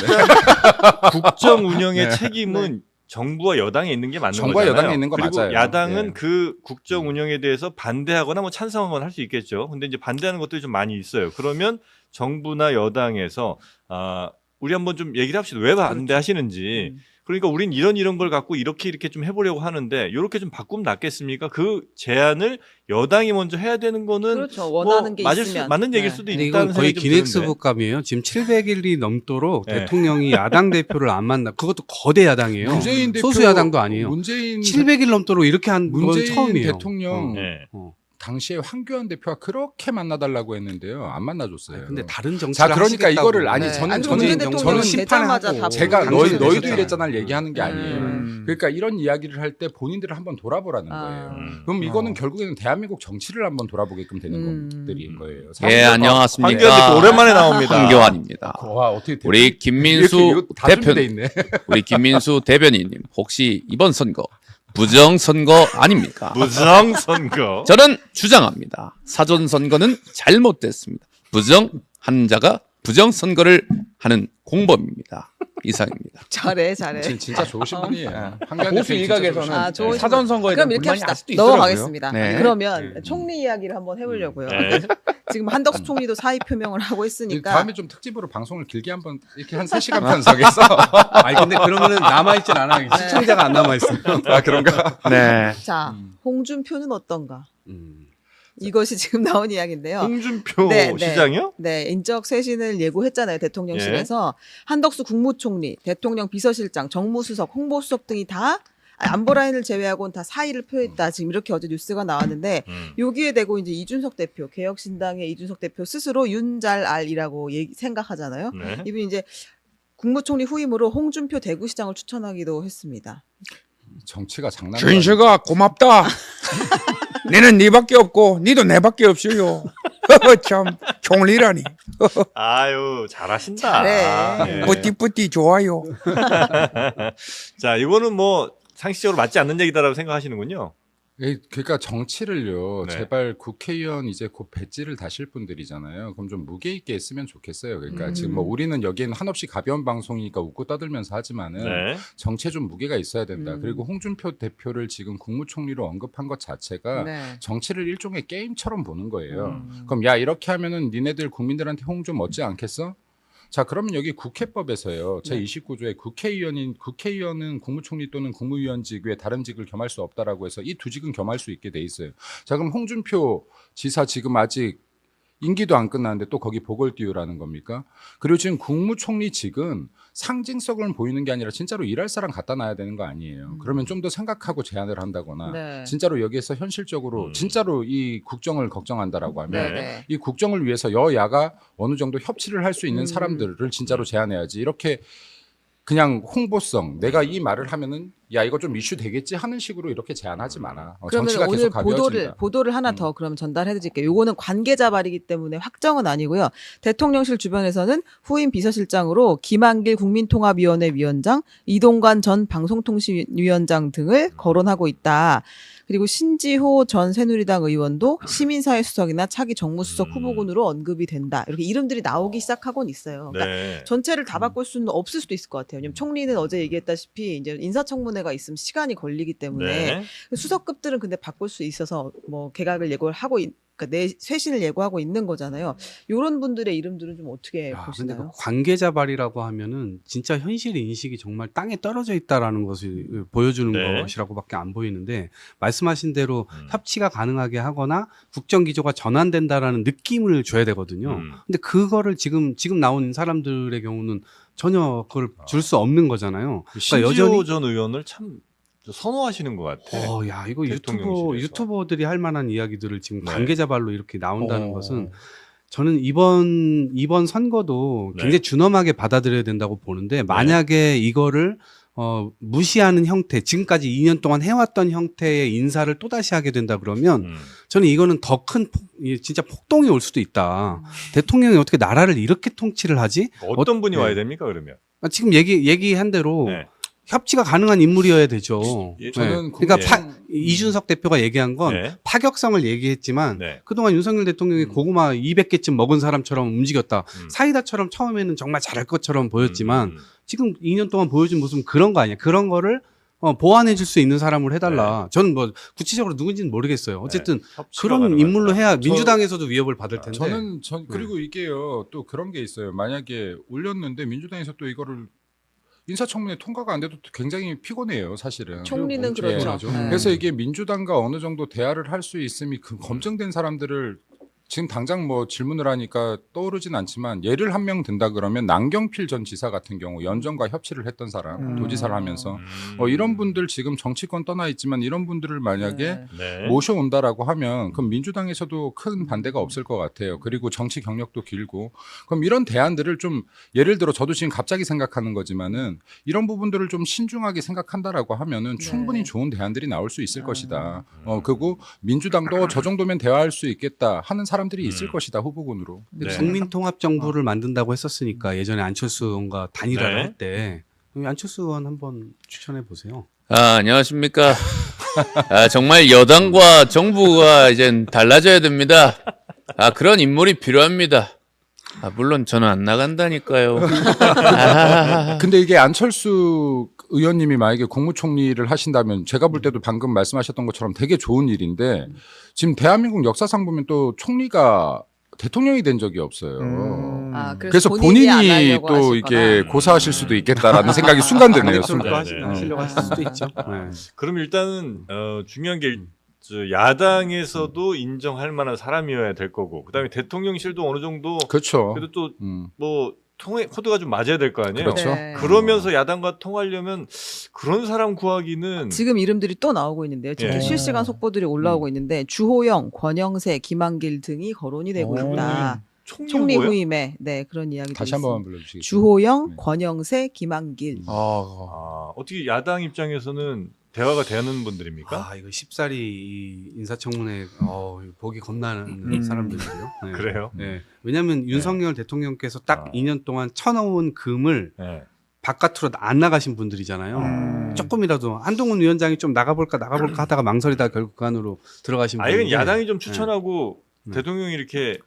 국정 운영의 네. 책임은 정부와 여당에 있는 게 맞는 정부와 거잖아요. 여당에 있는 거 그리고 맞아요. 야당은 네. 그 국정 운영에 대해서 반대하거나 뭐 찬성하거나 할 수 있겠죠. 근데 이제 반대하는 것들이 좀 많이 있어요. 그러면 정부나 여당에서 우리 한번 좀 얘기를 합시다. 왜 반대하시는지. 그러니까 우린 이런 걸 갖고 이렇게 좀 해보려고 하는데 이렇게 좀 바꾸면 낫겠습니까? 그 제안을 여당이 먼저 해야 되는 거는 그렇죠. 원하는 뭐 게 맞을 있으면. 맞는 얘기일 네. 수도 근데 있다는 이건 거의 생각이 좀 기넥스 드는데. 국감이에요. 지금 700일이 넘도록 네. 대통령이 야당 대표를 안 만나. 그것도 거대 야당이에요. 문재인 대표 소수 야당도 아니에요. 문재인 700일 넘도록 이렇게 한 건 문재인 처음이에요. 대통령 네. 당시에 황교안 대표가 그렇게 만나달라고 했는데요. 안 만나줬어요. 근데 다른 정치를 자, 그러니까 하시겠다고. 이거를 아니 네. 저는 아니, 저는 문재인 저는 대통령은 심판하고 되자마자 다 제가 당선이 너희도 되셨잖아요. 이랬잖아를 얘기하는 게 아니에요. 음. 그러니까 이런 이야기를 할 때 본인들을 한번 돌아보라는 거예요. 그럼 이거는 결국에는 대한민국 정치를 한번 돌아보게끔 되는 것들인 거예요. 예, 황교안 안녕하십니까. 대표 오랜만에 나옵니다. 황교안입니다. 와, 어떻게 우리 김민수 이거 다 대표, 준비돼 있네. 우리 김민수 대변인님, 혹시 이번 선거 부정 선거 아닙니까? 무성 선거. 저는 주장합니다. 사전 선거는 잘못됐습니다. 부정한 자가 부정 선거를 하는 공범입니다. 이상입니다. 잘해. 진짜 좋으신 분이에요. 보수 일각에서는 좋으신 사전 선거에 그럼 대한 이렇게 불만이 합시다. 날 수도 있더라고요. 넘어가겠습니다. 네. 그러면 총리 이야기를 한번 해보려고요. 네. 지금 한덕수 총리도 사의 표명을 하고 있으니까 다음에 좀 특집으로 방송을 길게 한번 이렇게 한 3시간 편성해서 아니 근데 그러면은 남아있진 않아요. 시청자가 안 남아있어요. 아 그런가? 네. 자 홍준표는 어떤가? 이것이 지금 나온 이야기인데요. 홍준표 네, 네. 시장이요? 네, 인적 쇄신을 예고했잖아요. 대통령실에서 한덕수 국무총리, 대통령 비서실장, 정무수석, 홍보수석 등이 다 안보라인을 제외하고는 다 사의를 표했다. 지금 이렇게 어제 뉴스가 나왔는데 여기에 대고 이제 이준석 대표, 개혁신당의 이준석 대표 스스로 윤잘알이라고 생각하잖아요. 네. 이분이 이제 국무총리 후임으로 홍준표 대구시장을 추천하기도 했습니다. 정치가 장난. 준식아 고맙다. 내는 네밖에 없고 니도 내밖에 없어요. 참 총리라니. 아유 잘하신다. 잘해. 예. 뿌띠뿌띠 좋아요. 자 이거는 뭐 상식적으로 맞지 않는 얘기다라고 생각하시는군요. 그러니까 정치를요. 네. 제발 국회의원 이제 곧 배지를 다실 분들이잖아요. 그럼 좀 무게 있게 했으면 좋겠어요. 그러니까 지금 뭐 우리는 여기는 한없이 가벼운 방송이니까 웃고 떠들면서 하지만은 네. 정치에 좀 무게가 있어야 된다. 그리고 홍준표 대표를 지금 국무총리로 언급한 것 자체가 네. 정치를 일종의 게임처럼 보는 거예요. 그럼 야 이렇게 하면은 니네들 국민들한테 홍 좀 얻지 않겠어? 자 그러면 여기 국회법에서요. 제29조에 국회의원은 국무총리 또는 국무위원직 외에 다른 직을 겸할 수 없다라고 해서 이 두 직은 겸할 수 있게 돼 있어요. 자 그럼 홍준표 지사 지금 아직 임기도 안 끝났는데 또 거기 복을 띄우라는 겁니까? 그리고 지금 국무총리직은 상징성을 보이는 게 아니라 진짜로 일할 사람 갖다 놔야 되는 거 아니에요. 그러면 좀 더 생각하고 제안을 한다거나 네. 진짜로 여기에서 현실적으로 진짜로 이 국정을 걱정한다라고 하면 네. 이 국정을 위해서 여야가 어느 정도 협치를 할 수 있는 사람들을 진짜로 제안해야지. 이렇게 그냥 홍보성 내가 이 말을 하면은 야 이거 좀 이슈 되겠지 하는 식으로 이렇게 제안하지 마라. 그러면 정치가 오늘 계속 가벼워진다. 보도를 하나 더 그럼 전달해드릴게요. 요거는 관계자 발이기 때문에 확정은 아니고요. 대통령실 주변에서는 후임 비서실장으로 김한길 국민통합위원회 위원장, 이동관 전 방송통신위원장 등을 거론하고 있다. 그리고 신지호 전 새누리당 의원도 시민사회 수석이나 차기 정무수석 후보군으로 언급이 된다. 이렇게 이름들이 나오기 시작하고는 있어요. 그러니까 네. 전체를 다 바꿀 수는 없을 수도 있을 것 같아요. 왜냐면 총리는 어제 얘기했다시피 이제 인사청문회가 있으면 시간이 걸리기 때문에 네. 수석급들은 근데 바꿀 수 있어서 뭐 개각을 예고를 하고 그러니까 내 쇄신을 예고하고 있는 거잖아요. 이런 분들의 이름들은 좀 어떻게 야, 근데 그 보시나요? 관계자 발이라고 하면은 진짜 현실 인식이 정말 땅에 떨어져 있다라는 것을 보여주는 네. 것이라고밖에 안 보이는데 말씀하신 대로 협치가 가능하게 하거나 국정 기조가 전환된다라는 느낌을 줘야 되거든요. 근데 그거를 지금 나온 사람들의 경우는 전혀 그걸 줄 수 없는 거잖아요. 신지호 전 의원을 참 선호하시는 것 같아. 야 이거 대통령실에서. 유튜버들이 할 만한 이야기들을 지금 네. 관계자 발로 이렇게 나온다는 것은 저는 이번 선거도 네. 굉장히 준엄하게 받아들여야 된다고 보는데 만약에 이거를 무시하는 형태, 지금까지 2년 동안 해왔던 형태의 인사를 또다시 하게 된다 그러면 저는 이거는 더 큰 진짜 폭동이 올 수도 있다. 대통령이 어떻게 나라를 이렇게 통치를 하지? 어떤 분이 네. 와야 됩니까 그러면? 지금 얘기한 대로 네. 협치가 가능한 인물이어야 되죠. 예, 저는 그러니까 국정- 이준석 대표가 얘기한 건 네. 파격성을 얘기했지만 네. 그동안 윤석열 대통령이 고구마 200개쯤 먹은 사람처럼 움직였다. 사이다처럼 처음에는 정말 잘할 것처럼 보였지만 지금 2년 동안 보여준 모습은 그런 거 아니야. 그런 거를 보완해 줄 수 있는 사람을 해달라. 저는 뭐 구체적으로 누군지는 모르겠어요. 어쨌든 협치가 그런 가능하다. 인물로 해야 민주당에서도 위협을 받을 텐데. 저는 그리고 이게요 또 그런 게 있어요. 만약에 올렸는데 민주당에서 또 이거를 인사청문회 통과가 안 돼도 굉장히 피곤해요, 사실은. 총리는 예. 그렇죠. 네. 그래서 이게 민주당과 어느 정도 대화를 할 수 있음이 검증된 사람들을 지금 당장 뭐 질문을 하니까 떠오르진 않지만 예를 한 명 든다 그러면 남경필 전 지사 같은 경우 연정과 협치를 했던 사람, 도지사를 하면서 이런 분들 지금 정치권 떠나 있지만 이런 분들을 만약에 네. 모셔온다라고 하면 그럼 민주당에서도 큰 반대가 없을 것 같아요. 그리고 정치 경력도 길고 그럼 이런 대안들을 좀 예를 들어 저도 지금 갑자기 생각하는 거지만은 이런 부분들을 좀 신중하게 생각한다라고 하면은 충분히 좋은 대안들이 나올 수 있을 것이다. 그리고 민주당도 저 정도면 대화할 수 있겠다 하는 사람들이 있을 것이다 후보군으로. 근데 네. 국민통합정부를 만든다고 했었으니까 예전에 안철수 의원과 단일화를 네. 할 때 안철수 의원 한번 추천해 보세요. 안녕하십니까. 정말 여당과 정부가 이젠 달라져야 됩니다. 그런 인물이 필요합니다. 물론 저는 안 나간다니까요. 근데 이게 안철수 의원님이 만약에 국무총리를 하신다면 제가 볼 때도 방금 말씀하셨던 것처럼 되게 좋은 일인데 지금 대한민국 역사상 보면 또 총리가 대통령이 된 적이 없어요. 그래서 안 본인이 하려고 또 하실 이게 거다. 고사하실 수도 있겠다라는 생각이 순간 드네요. 또 순간. 하시려고 하실 수도 있죠. 네. 그럼 일단은 중요한 게 야당에서도 인정할 만한 사람이어야 될 거고 그다음에 대통령실도 어느 정도 그렇죠. 그래도 또 음. 뭐 코드가 좀 맞아야 될 거 아니에요. 그렇죠. 네. 그러면서 야당과 통하려면 그런 사람 구하기는 지금 이름들이 또 나오고 있는데요. 지금 예. 실시간 속보들이 올라오고 있는데 주호영, 권영세, 김한길 등이 거론이 되고 있다. 총리 후보예요? 후임에 그런 이야기들이 다시 한 번만 있습니다. 불러주시겠어요? 주호영, 네. 권영세, 김한길. 어떻게 야당 입장에서는 대화가 되는 분들입니까? 아 이거 쉽사리 이 인사청문회 보기 겁나는 사람들이고요. 네. 그래요? 네. 왜냐하면 윤석열 대통령께서 딱 2년 동안 쳐놓은 금을 네. 바깥으로 안 나가신 분들이잖아요. 조금이라도 한동훈 위원장이 좀 나가볼까 하다가 망설이다 결국 그 안으로 들어가신 아, 이건 분인데 야당이 좀 추천하고 네. 대통령이 이렇게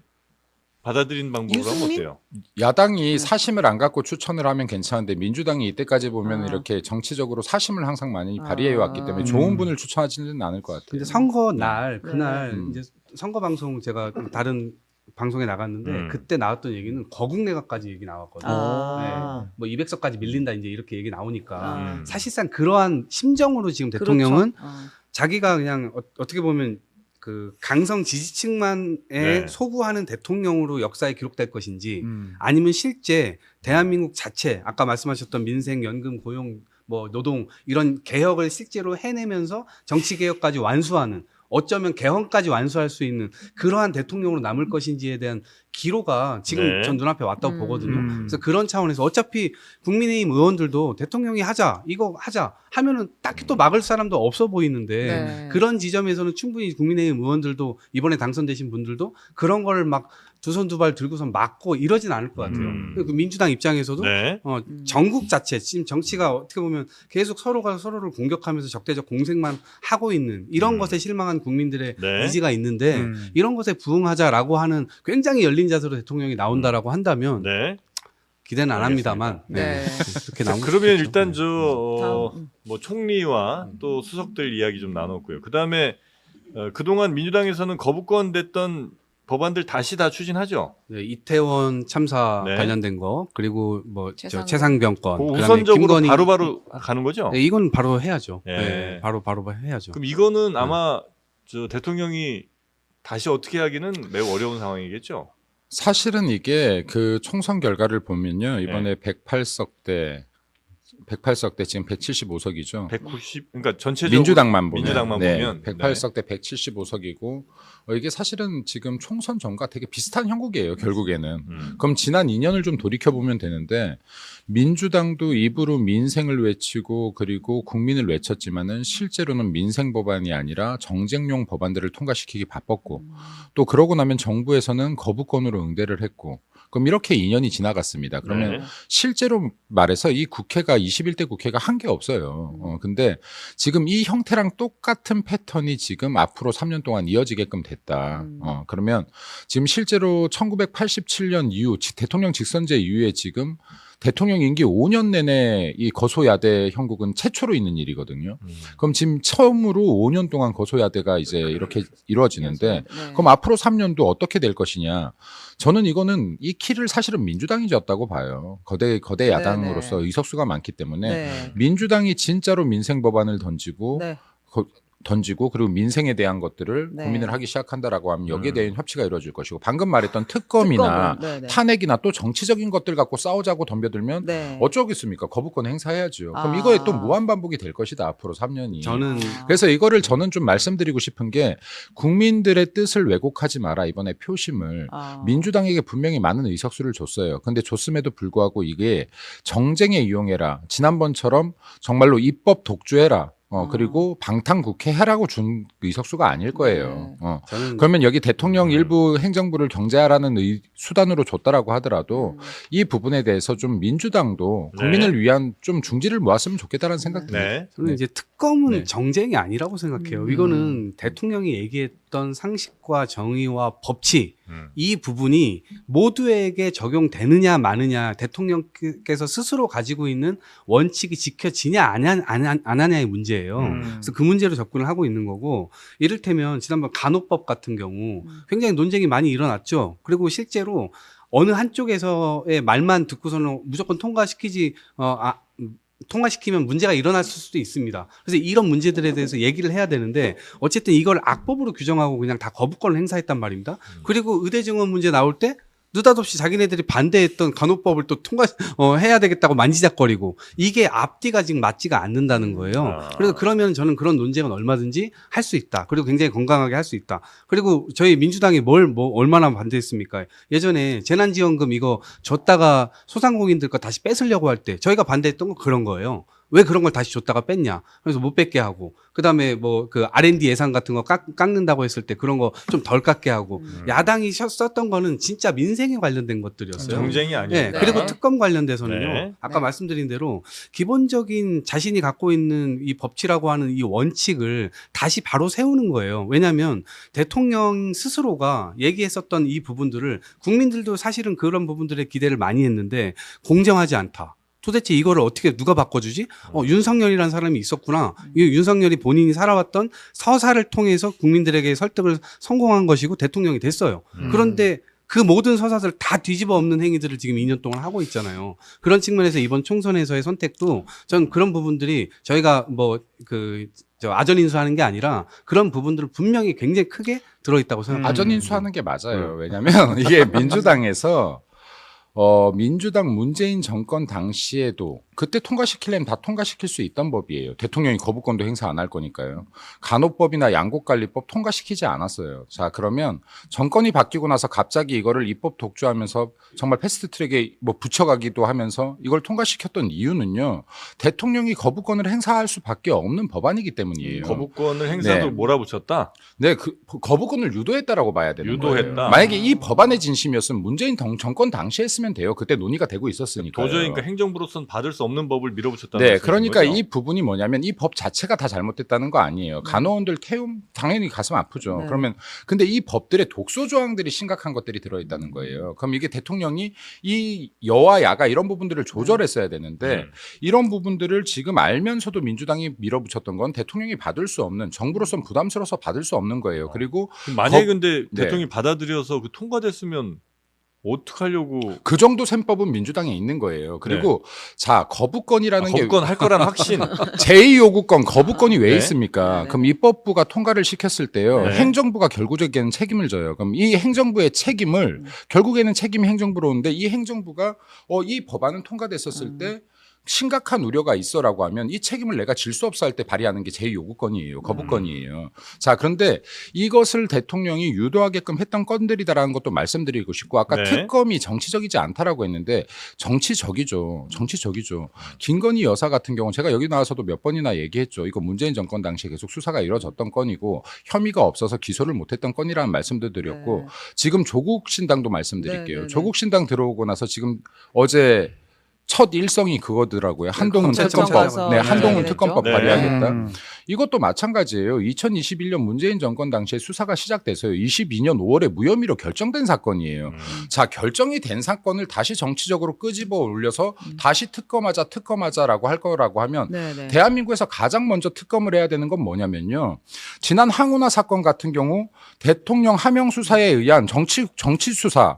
받아들인 방법으로 하면 유승민? 어때요? 야당이 사심을 안 갖고 추천을 하면 괜찮은데 민주당이 이때까지 보면 아. 이렇게 정치적으로 사심을 항상 많이 아. 발휘해 왔기 때문에 좋은 분을 추천하지는 않을 것 같아요. 근데 선거 날 그날 음. 이제 선거 방송 제가 다른 방송에 나갔는데 그때 나왔던 얘기는 거국내각까지 얘기 나왔거든요. 아. 네. 뭐 200석까지 밀린다 이제 이렇게 얘기 나오니까 아. 사실상 그러한 심정으로 지금 대통령은 그렇죠. 자기가 그냥 어떻게 보면 그 강성 지지층만에 네. 소구하는 대통령으로 역사에 기록될 것인지 아니면 실제 대한민국 자체 아까 말씀하셨던 민생, 연금, 고용, 뭐 노동 이런 개혁을 실제로 해내면서 정치 개혁까지 완수하는 어쩌면 개헌까지 완수할 수 있는 그러한 대통령으로 남을 것인지에 대한 기로가 지금 네. 전 눈앞에 왔다고 보거든요. 그래서 그런 차원에서 어차피 국민의힘 의원들도 대통령이 하자 이거 하자 하면은 딱히 또 막을 사람도 없어 보이는데 네. 그런 지점에서는 충분히 국민의힘 의원들도 이번에 당선되신 분들도 그런 걸 막 두 손 두 발 들고서 막고 이러진 않을 것 같아요. 그 민주당 입장에서도 네. 전국 자체 지금 정치가 어떻게 보면 계속 서로가 서로를 공격하면서 적대적 공생만 하고 있는 이런 것에 실망한 국민들의 네. 의지가 있는데 이런 것에 부응하자라고 하는 굉장히 열린 자세로 대통령이 나온다라고 한다면 네. 기대는 안 합니다만 네. 그렇게 자, 나오면 그러면 좋겠죠. 일단 다음. 뭐 총리와 또 수석들 이야기 좀 나눴고요. 그다음에 그동안 민주당에서는 거부권 됐던 법안들 다시 다 추진하죠. 네, 이태원 참사 네. 관련된 거 그리고 뭐 최상병. 최상병권 그 그다음에 우선적으로 김건희 바로바로 가는 거죠. 네, 이건 바로 해야죠. 예. 네, 바로 해야죠. 그럼 이거는 아마 저 대통령이 다시 어떻게 하기는 매우 어려운 상황이겠죠. 사실은 이게 그 총선 결과를 보면요. 이번에 108석 대 지금 175석이죠. 190 그러니까 전체적으로 민주당만 보면, 민주당만 네, 보면 108석 대 175석이고 이게 사실은 지금 총선 전과 되게 비슷한 형국이에요. 결국에는. 그럼 지난 2년을 좀 돌이켜 보면 되는데 민주당도 입으로 민생을 외치고 그리고 국민을 외쳤지만은 실제로는 민생 법안이 아니라 정쟁용 법안들을 통과시키기 바빴고 또 그러고 나면 정부에서는 거부권으로 응대를 했고 그럼 이렇게 2년이 지나갔습니다. 그러면 네. 실제로 말해서 이 국회가 21대 국회가 한 게 없어요. 근데 지금 이 형태랑 똑같은 패턴이 지금 앞으로 3년 동안 이어지게끔 됐다. 그러면 지금 실제로 1987년 이후 대통령 직선제 이후에 지금 대통령 임기 5년 내내 이 거소야대 형국은 최초로 있는 일이거든요. 그럼 지금 처음으로 5년 동안 거소야대가 이제 이렇게 이루어지는데 네. 그럼 앞으로 3년도 어떻게 될 것이냐? 저는 이거는 이 키를 사실은 민주당이 졌다고 봐요. 거대 야당으로서 네네. 의석수가 많기 때문에 네. 민주당이 진짜로 민생 법안을 던지고 네. 그리고 민생에 대한 것들을 네. 고민을 하기 시작한다라고 하면 여기에 대한 협치가 이루어질 것이고 방금 말했던 특검이나 특검은, 네네. 탄핵이나 또 정치적인 것들 갖고 싸우자고 덤벼들면 네. 어쩌겠습니까? 거부권 행사해야죠. 그럼 아. 이거에 또 무한 반복이 될 것이다 앞으로 3년이. 저는 그래서 이거를 저는 좀 말씀드리고 싶은 게 국민들의 뜻을 왜곡하지 마라 이번에 표심을 민주당에게 분명히 많은 의석수를 줬어요. 근데 줬음에도 불구하고 이게 정쟁에 이용해라. 지난번처럼 정말로 입법 독주해라. 그리고 방탄국회 해라고 준 의석수가 아닐 거예요. 저는 그러면 여기 대통령 일부 행정부를 경제하라는 수단으로 줬다라고 하더라도 이 부분에 대해서 좀 민주당도 네. 국민을 위한 좀 중지를 모았으면 좋겠다라는 생각 듭니다. 네. 저는 이제 특검은 네. 정쟁이 아니라고 생각해요. 이거는 대통령이 얘기했던 상식과 정의와 법치 이 부분이 모두에게 적용되느냐 마느냐 대통령께서 스스로 가지고 있는 원칙이 지켜지냐 안 하냐의 문제예요. 그래서 그 문제로 접근을 하고 있는 거고 이를테면 지난번 간호법 같은 경우 굉장히 논쟁이 많이 일어났죠. 그리고 실제로 어느 한쪽에서의 말만 듣고서는 무조건 통과시키면 문제가 일어났을 수도 있습니다. 그래서 이런 문제들에 대해서 얘기를 해야 되는데 어쨌든 이걸 악법으로 규정하고 그냥 다 거부권을 행사했단 말입니다. 그리고 의대 증원 문제 나올 때 느닷없이 자기네들이 반대했던 간호법을 또 해야 되겠다고 만지작거리고 이게 앞뒤가 지금 맞지가 않는다는 거예요. 그래서 그러면 저는 그런 논쟁은 얼마든지 할 수 있다. 그리고 굉장히 건강하게 할 수 있다. 그리고 저희 민주당이 얼마나 반대했습니까? 예전에 재난지원금 이거 줬다가 소상공인들 거 다시 뺏으려고 할 때 저희가 반대했던 건 그런 거예요. 왜 그런 걸 다시 줬다가 뺐냐. 그래서 못 뺏게 하고. 그다음에 뭐 그 R&D 예산 같은 거 깎는다고 했을 때 그런 거 좀 덜 깎게 하고. 야당이 썼던 거는 진짜 민생에 관련된 것들이었어요. 정쟁이 아니에요. 네. 그리고 특검 관련돼서는요. 네. 아까 네. 말씀드린 대로 기본적인 자신이 갖고 있는 이 법치라고 하는 이 원칙을 다시 바로 세우는 거예요. 왜냐하면 대통령 스스로가 얘기했었던 이 부분들을 국민들도 사실은 그런 부분들에 기대를 많이 했는데 공정하지 않다. 도대체 이거를 어떻게 누가 바꿔주지? 윤석열이라는 사람이 있었구나. 이 윤석열이 본인이 살아왔던 서사를 통해서 국민들에게 설득을 성공한 것이고 대통령이 됐어요. 그런데 그 모든 서사를 다 뒤집어 엎는 행위들을 지금 2년 동안 하고 있잖아요. 그런 측면에서 이번 총선에서의 선택도 전 그런 부분들이 저희가 뭐 아전인수하는 게 아니라 그런 부분들을 분명히 굉장히 크게 들어있다고 생각합니다. 아전인수하는 게 맞아요. 왜냐하면 이게 민주당에서 민주당 문재인 정권 당시에도 그때 통과시키려면 다 통과시킬 수 있던 법이에요. 대통령이 거부권도 행사 안 할 거니까요. 간호법이나 양곡관리법 통과시키지 않았어요. 자, 그러면 정권이 바뀌고 나서 갑자기 이거를 입법 독주하면서 정말 패스트트랙에 뭐 붙여가기도 하면서 이걸 통과시켰던 이유는요. 대통령이 거부권을 행사할 수밖에 없는 법안이기 때문이에요. 거부권을 행사도 네. 몰아붙였다. 네, 그 거부권을 유도했다라고 봐야 되는 유도했다. 거예요. 만약에 이 법안의 진심이었으면 문재인 정권 당시에 했으면 돼요. 그때 논의가 되고 있었으니까요. 도저히 그러니까 행정부로서는 받을 수 없는 법을 밀어붙였다는 네, 말씀이신 그러니까 거죠? 이 부분이 뭐냐면 이 법 자체가 다 잘못됐다는 거 아니에요. 간호원들 태움 당연히 가슴 아프죠. 네. 그러면 근데 이 법들의 독소 조항들이 심각한 것들이 들어있다는 거예요. 그럼 이게 대통령이 이 여와 야가 이런 부분들을 조절했어야 되는데 이런 부분들을 지금 알면서도 민주당이 밀어붙였던 건 대통령이 받을 수 없는 정부로서는 부담스러워서 받을 수 없는 거예요. 그리고 만약에 근데 네. 대통령이 받아들여서 그 통과됐으면 어떡하려고 그 정도 셈법은 민주당에 있는 거예요. 그리고 자 거부권이라는 게 거부권 할 거라는 확신. 제2요구권 거부권이 왜 네. 있습니까? 네. 그럼 입법부가 통과를 시켰을 때요. 네. 행정부가 결국에는 책임을 져요. 그럼 이 행정부의 책임을 결국에는 책임이 행정부로 오는데 이 행정부가 이 법안은 통과됐었을 때 심각한 우려가 있어라고 하면 이 책임을 내가 질 수 없어 할 때 발휘하는 게 제2요구권이에요. 거부권이에요. 자, 그런데 이것을 대통령이 유도하게끔 했던 건들이다라는 것도 말씀드리고 싶고 아까 네. 특검이 정치적이지 않다라고 했는데 정치적이죠. 정치적이죠. 김건희 여사 같은 경우는 제가 여기 나와서도 몇 번이나 얘기했죠. 이거 문재인 정권 당시에 계속 수사가 이루어졌던 건이고 혐의가 없어서 기소를 못했던 건이라는 말씀도 드렸고 네. 지금 조국 신당도 말씀드릴게요. 네, 네, 네. 조국 신당 들어오고 나서 지금 어제 첫 일성이 그거더라고요. 한동훈 검찰청 특검법. 가서 네, 한동훈 네, 특검법 네. 발의하겠다. 이것도 마찬가지예요. 2021년 문재인 정권 당시에 수사가 시작돼서요. 22년 5월에 무혐의로 결정된 사건이에요. 자, 결정이 된 사건을 다시 정치적으로 끄집어 올려서 다시 특검하자라고 할 거라고 하면 네네. 대한민국에서 가장 먼저 특검을 해야 되는 건 뭐냐면요. 지난 항우나 사건 같은 경우 대통령 하명 수사에 의한 정치 수사,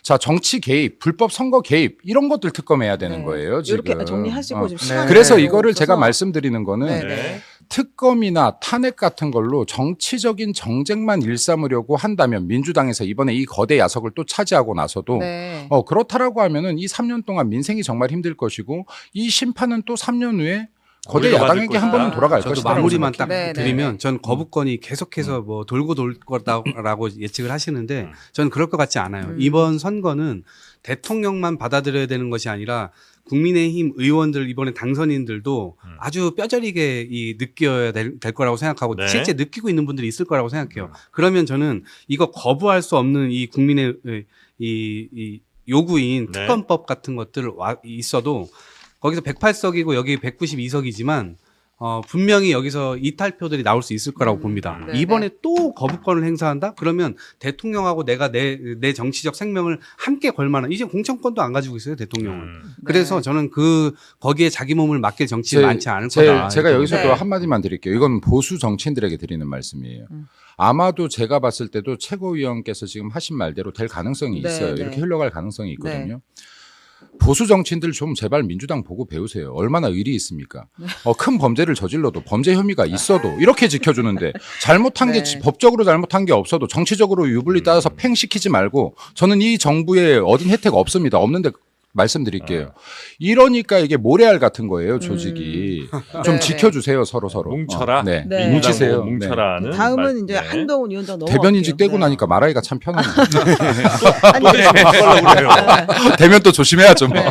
자 정치 개입, 불법 선거 개입 이런 것들 특검해야 되는 네. 거예요. 지금. 이렇게 정리하시고 지금 시간이 그래서 너무 이거를 제가 없어서. 말씀드리는 거는 네. 네. 특검이나 탄핵 같은 걸로 정치적인 정쟁만 일삼으려고 한다면 민주당에서 이번에 이 거대 야석을 또 차지하고 나서도 네. 그렇다라고 하면은 이 3년 동안 민생이 정말 힘들 것이고 이 심판은 또 3년 후에 거대 우리가 야당에게 받을 한 번은 것이다. 돌아갈 저도 것이다. 마무리만 딱 네, 네, 드리면 네. 전 거부권이 계속해서 뭐 돌고 돌 거다라고 예측을 하시는데 저는 그럴 것 같지 않아요. 이번 선거는 대통령만 받아들여야 되는 것이 아니라 국민의힘 의원들 이번에 당선인들도 아주 뼈저리게 느껴야 될 거라고 생각하고 네. 실제 느끼고 있는 분들이 있을 거라고 생각해요. 그러면 저는 이거 거부할 수 없는 이 국민의 이 요구인 네. 특검법 같은 것들 있어도 거기서 108석이고 여기 192석이지만 분명히 여기서 이탈표들이 나올 수 있을 거라고 봅니다. 네, 이번에 또 거부권을 행사한다? 그러면 대통령하고 내가 내 정치적 생명을 함께 걸 만한 이제 공천권도 안 가지고 있어요, 대통령은. 그래서 네. 저는 거기에 자기 몸을 맡길 정치인이 많지 않을 거다. 제가 여기서도 네. 한마디만 드릴게요. 이건 보수 정치인들에게 드리는 말씀이에요. 아마도 제가 봤을 때도 최고위원께서 지금 하신 말대로 될 가능성이 네, 있어요. 네. 이렇게 흘러갈 가능성이 있거든요. 보수 정치인들 좀 제발 민주당 보고 배우세요. 얼마나 의리 있습니까? 큰 범죄를 저질러도 범죄 혐의가 있어도 이렇게 지켜주는데 잘못한 네. 게 법적으로 잘못한 게 없어도 정치적으로 유불리 따라서 팽시키지 말고 저는 이 정부에 얻은 혜택 없습니다. 없는데 말씀드릴게요. 이러니까 이게 모래알 같은 거예요, 조직이. 좀 네. 지켜주세요, 서로. 뭉쳐라. 네. 네. 뭉치세요. 뭉쳐라는 다음은 말- 이제 네. 한동훈 위원장 넘어. 대변인직 떼고 나니까 말하기가 참 편하네요. 아니, 바꾸려고 그래요. 되면 또 조심해야죠. 뭐. 네.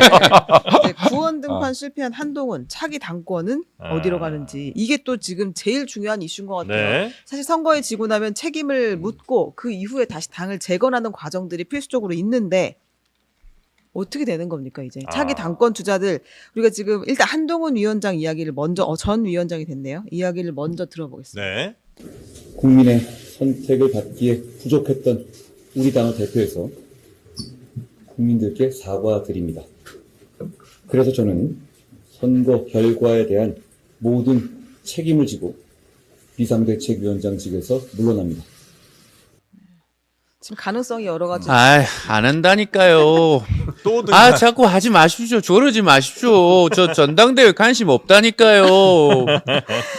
이제 구원 사전 등판 실패한 한동훈 차기 당권은 어디로 가는지 이게 또 지금 제일 중요한 이슈인 것 같아요. 네. 사실 선거에 지고 나면 책임을 묻고 그 이후에 다시 당을 재건하는 과정들이 필수적으로 있는데 어떻게 되는 겁니까 이제 차기 당권 주자들 우리가 지금 일단 한동훈 위원장 이야기를 먼저 전 위원장이 됐네요. 이야기를 먼저 들어보겠습니다. 네. 국민의 선택을 받기에 부족했던 우리 당을 대표해서 국민들께 사과드립니다. 그래서 저는 선거 결과에 대한 모든 책임을 지고 비상대책위원장직에서 물러납니다. 지금 가능성이 여러 가지. 안 한다니까요. 또 자꾸 하지 마십시오. 저러지 마십시오. 저 전당대회 관심 없다니까요.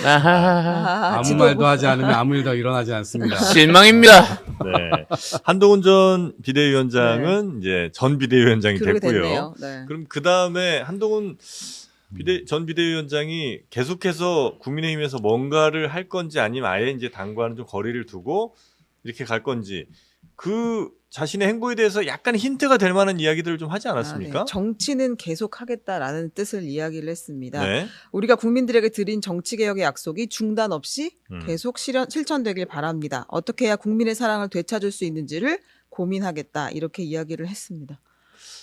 아무 지도부. 말도 하지 않으면 아무 일도 일어나지 않습니다. 실망입니다. 네. 한동훈 전 비대위원장은 이제 전 비대위원장이 그렇게 됐고요. 됐네요. 네. 그럼 그 다음에 한동훈 전 비대위원장이 계속해서 국민의힘에서 뭔가를 할 건지 아니면 아예 이제 당과는 좀 거리를 두고 이렇게 갈 건지 그 자신의 행보에 대해서 약간 힌트가 될 만한 이야기들을 좀 하지 않았습니까? 네. 정치는 계속하겠다라는 뜻을 이야기를 했습니다. 네. 우리가 국민들에게 드린 정치개혁의 약속이 중단 없이 음. 계속 실천되길 바랍니다. 어떻게 해야 국민의 사랑을 되찾을 수 있는지를 고민하겠다 이렇게 이야기를 했습니다.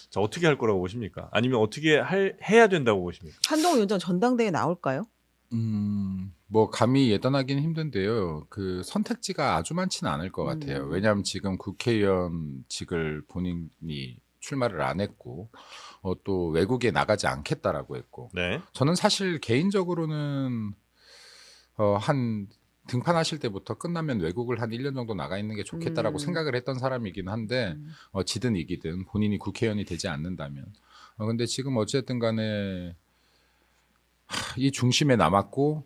자, 어떻게 할 거라고 보십니까? 아니면 어떻게 해야 된다고 보십니까? 한동훈 위원장 전당대회 나올까요? 뭐 감히 예단하기는 힘든데요. 그 선택지가 아주 많지는 않을 것 같아요. 왜냐하면 지금 국회의원직을 본인이 출마를 안 했고 또 외국에 나가지 않겠다라고 했고 네. 저는 사실 개인적으로는 한 등판하실 때부터 끝나면 외국을 한 1년 정도 나가 있는 게 좋겠다라고 생각을 했던 사람이긴 한데 지든 이기든 본인이 국회의원이 되지 않는다면 근데 지금 어쨌든 간에 이 중심에 남았고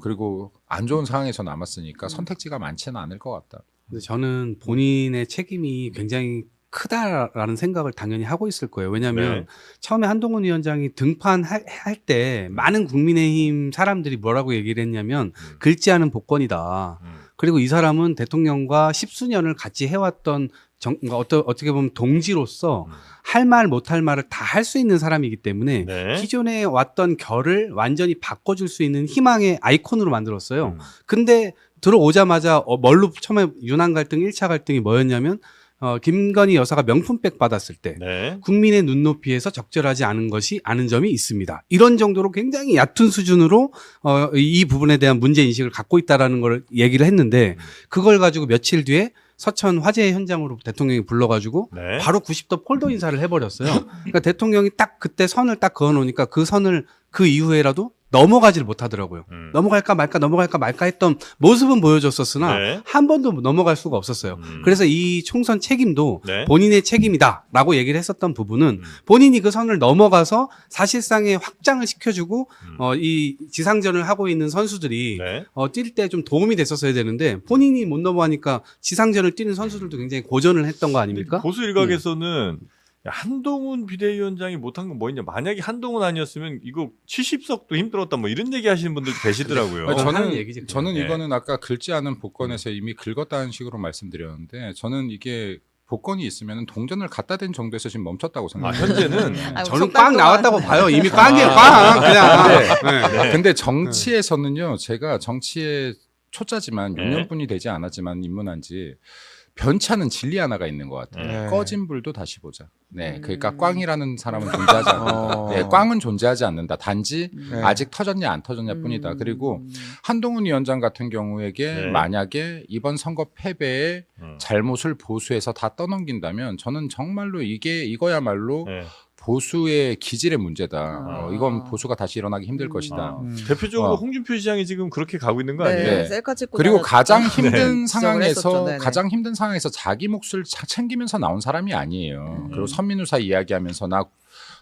그리고 안 좋은 상황에서 남았으니까 선택지가 많지는 않을 것 같다. 근데 저는 본인의 책임이 굉장히 크다라는 생각을 당연히 하고 있을 거예요. 왜냐하면 네. 처음에 한동훈 위원장이 등판할 때 많은 국민의힘 사람들이 뭐라고 얘기를 했냐면 긁지 않은 복권이다. 그리고 이 사람은 대통령과 십수년을 같이 해왔던 그러니까 어떻게 보면 동지로서 할 말 못할 말을 다 할 수 있는 사람이기 때문에 네. 기존에 왔던 결을 완전히 바꿔줄 수 있는 희망의 아이콘으로 만들었어요. 근데 들어오자마자 뭘로 처음에 윤한 갈등 1차 갈등이 뭐였냐면 김건희 여사가 명품백 받았을 때 네. 국민의 눈높이에서 적절하지 않은 점이 있습니다. 이런 정도로 굉장히 얕은 수준으로 이 부분에 대한 문제 인식을 갖고 있다라는 걸 얘기를 했는데 그걸 가지고 며칠 뒤에 서천 화재 현장으로 대통령이 불러가지고 네. 바로 90도 폴더 인사를 해버렸어요. 그러니까 대통령이 딱 그때 선을 딱 그어놓으니까 그 선을 그 이후에라도 넘어가지를 못하더라고요. 넘어갈까 말까 했던 모습은 보여줬었으나 네. 한 번도 넘어갈 수가 없었어요. 그래서 이 총선 책임도 네. 본인의 책임이다라고 얘기를 했었던 부분은 본인이 그 선을 넘어가서 사실상의 확장을 시켜주고 이 지상전을 하고 있는 선수들이 네. 뛸 때 좀 도움이 됐었어야 되는데 본인이 못 넘어가니까 지상전을 뛰는 선수들도 굉장히 고전을 했던 거 아닙니까? 보수 일각에서는 야, 한동훈 비대위원장이 못한 건 뭐냐? 만약에 한동훈 아니었으면 이거 70석도 힘들었다 뭐 이런 얘기 하시는 분들도 계시더라고요. 아니, 하는 얘기지, 그냥. 저는 네. 이거는 아까 긁지 않은 복권에서 이미 긁었다는 식으로 말씀드렸는데 저는 이게 복권이 있으면 동전을 갖다 댄 정도에서 지금 멈췄다고 생각해요. 현재는 아이고, 저는 석달 꽝 동안. 나왔다고 봐요. 이미 꽝이에요, 꽝. 그냥. 네. 근데 정치에서는요, 제가 정치에 초짜지만 네. 6년뿐이 되지 않았지만 입문한 지 변차는 진리 하나가 있는 것 같아요. 네. 꺼진 불도 다시 보자. 네, 그러니까 꽝이라는 사람은 존재하지 않는다. 네, 꽝은 존재하지 않는다. 단지 네. 아직 터졌냐 안 터졌냐 뿐이다. 그리고 한동훈 위원장 같은 경우에게 네. 만약에 이번 선거 패배에 잘못을 보수해서 다 떠넘긴다면 저는 정말로 이거야말로 네. 보수의 기질의 문제다. 이건 보수가 다시 일어나기 힘들 것이다. 대표적으로 홍준표 시장이 지금 그렇게 가고 있는 거 네, 아니에요? 네. 셀카 찍고 그리고 다녔- 가장 네. 힘든 지적을 했었죠. 상황에서 네네. 가장 힘든 상황에서 자기 몫을 챙기면서 나온 사람이 아니에요. 그리고 선민우사 이야기하면서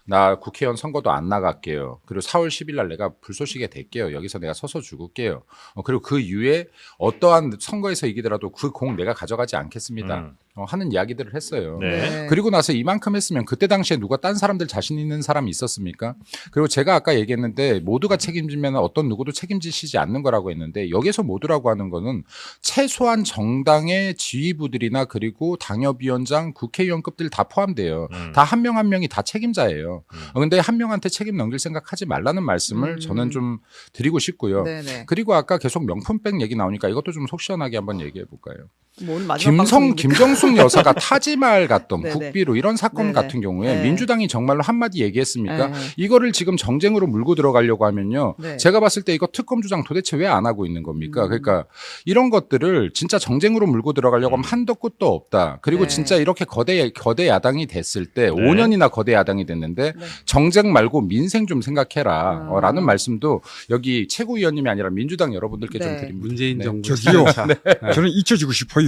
나 국회의원 선거도 안 나갈게요. 그리고 4월 10일 날 내가 불쏘시개 될게요. 여기서 내가 서서 죽을게요. 그리고 그 이후에 어떠한 선거에서 이기더라도 그 공 내가 가져가지 않겠습니다. 하는 이야기들을 했어요. 네. 그리고 나서 이만큼 했으면 그때 당시에 누가 딴 사람들 자신 있는 사람이 있었습니까? 그리고 제가 아까 얘기했는데 모두가 책임지면 어떤 누구도 책임지시지 않는 거라고 했는데 여기서 모두라고 하는 거는 최소한 정당의 지휘부들이나 그리고 당협위원장, 국회의원급들 다 포함돼요. 다 한 명 한 명이 다 책임자예요. 근데 한 명한테 책임 넘길 생각하지 말라는 말씀을 저는 좀 드리고 싶고요. 네네. 그리고 아까 계속 명품백 얘기 나오니까 이것도 좀 속 시원하게 한번 얘기해 볼까요? 뭐 오늘 마지막 방송이니까. 김정숙 여사가 타지말 갔던 네네. 국비로 이런 사건 네네. 같은 경우에 네. 민주당이 정말로 한마디 얘기했습니까? 네. 이거를 지금 정쟁으로 물고 들어가려고 하면요. 네. 제가 봤을 때 이거 특검 주장 도대체 왜 안 하고 있는 겁니까? 그러니까 이런 것들을 진짜 정쟁으로 물고 들어가려고 하면 한도 끝도 없다. 그리고 네. 진짜 이렇게 거대 야당이 됐을 때 5년이나 거대 야당이 됐는데 네. 정쟁 말고 민생 좀 생각해라. 아. 라는 말씀도 여기 최고위원님이 아니라 민주당 여러분들께 좀 네. 드립니다. 문재인 네. 정부 저기요. 저는 잊혀지고 싶어요.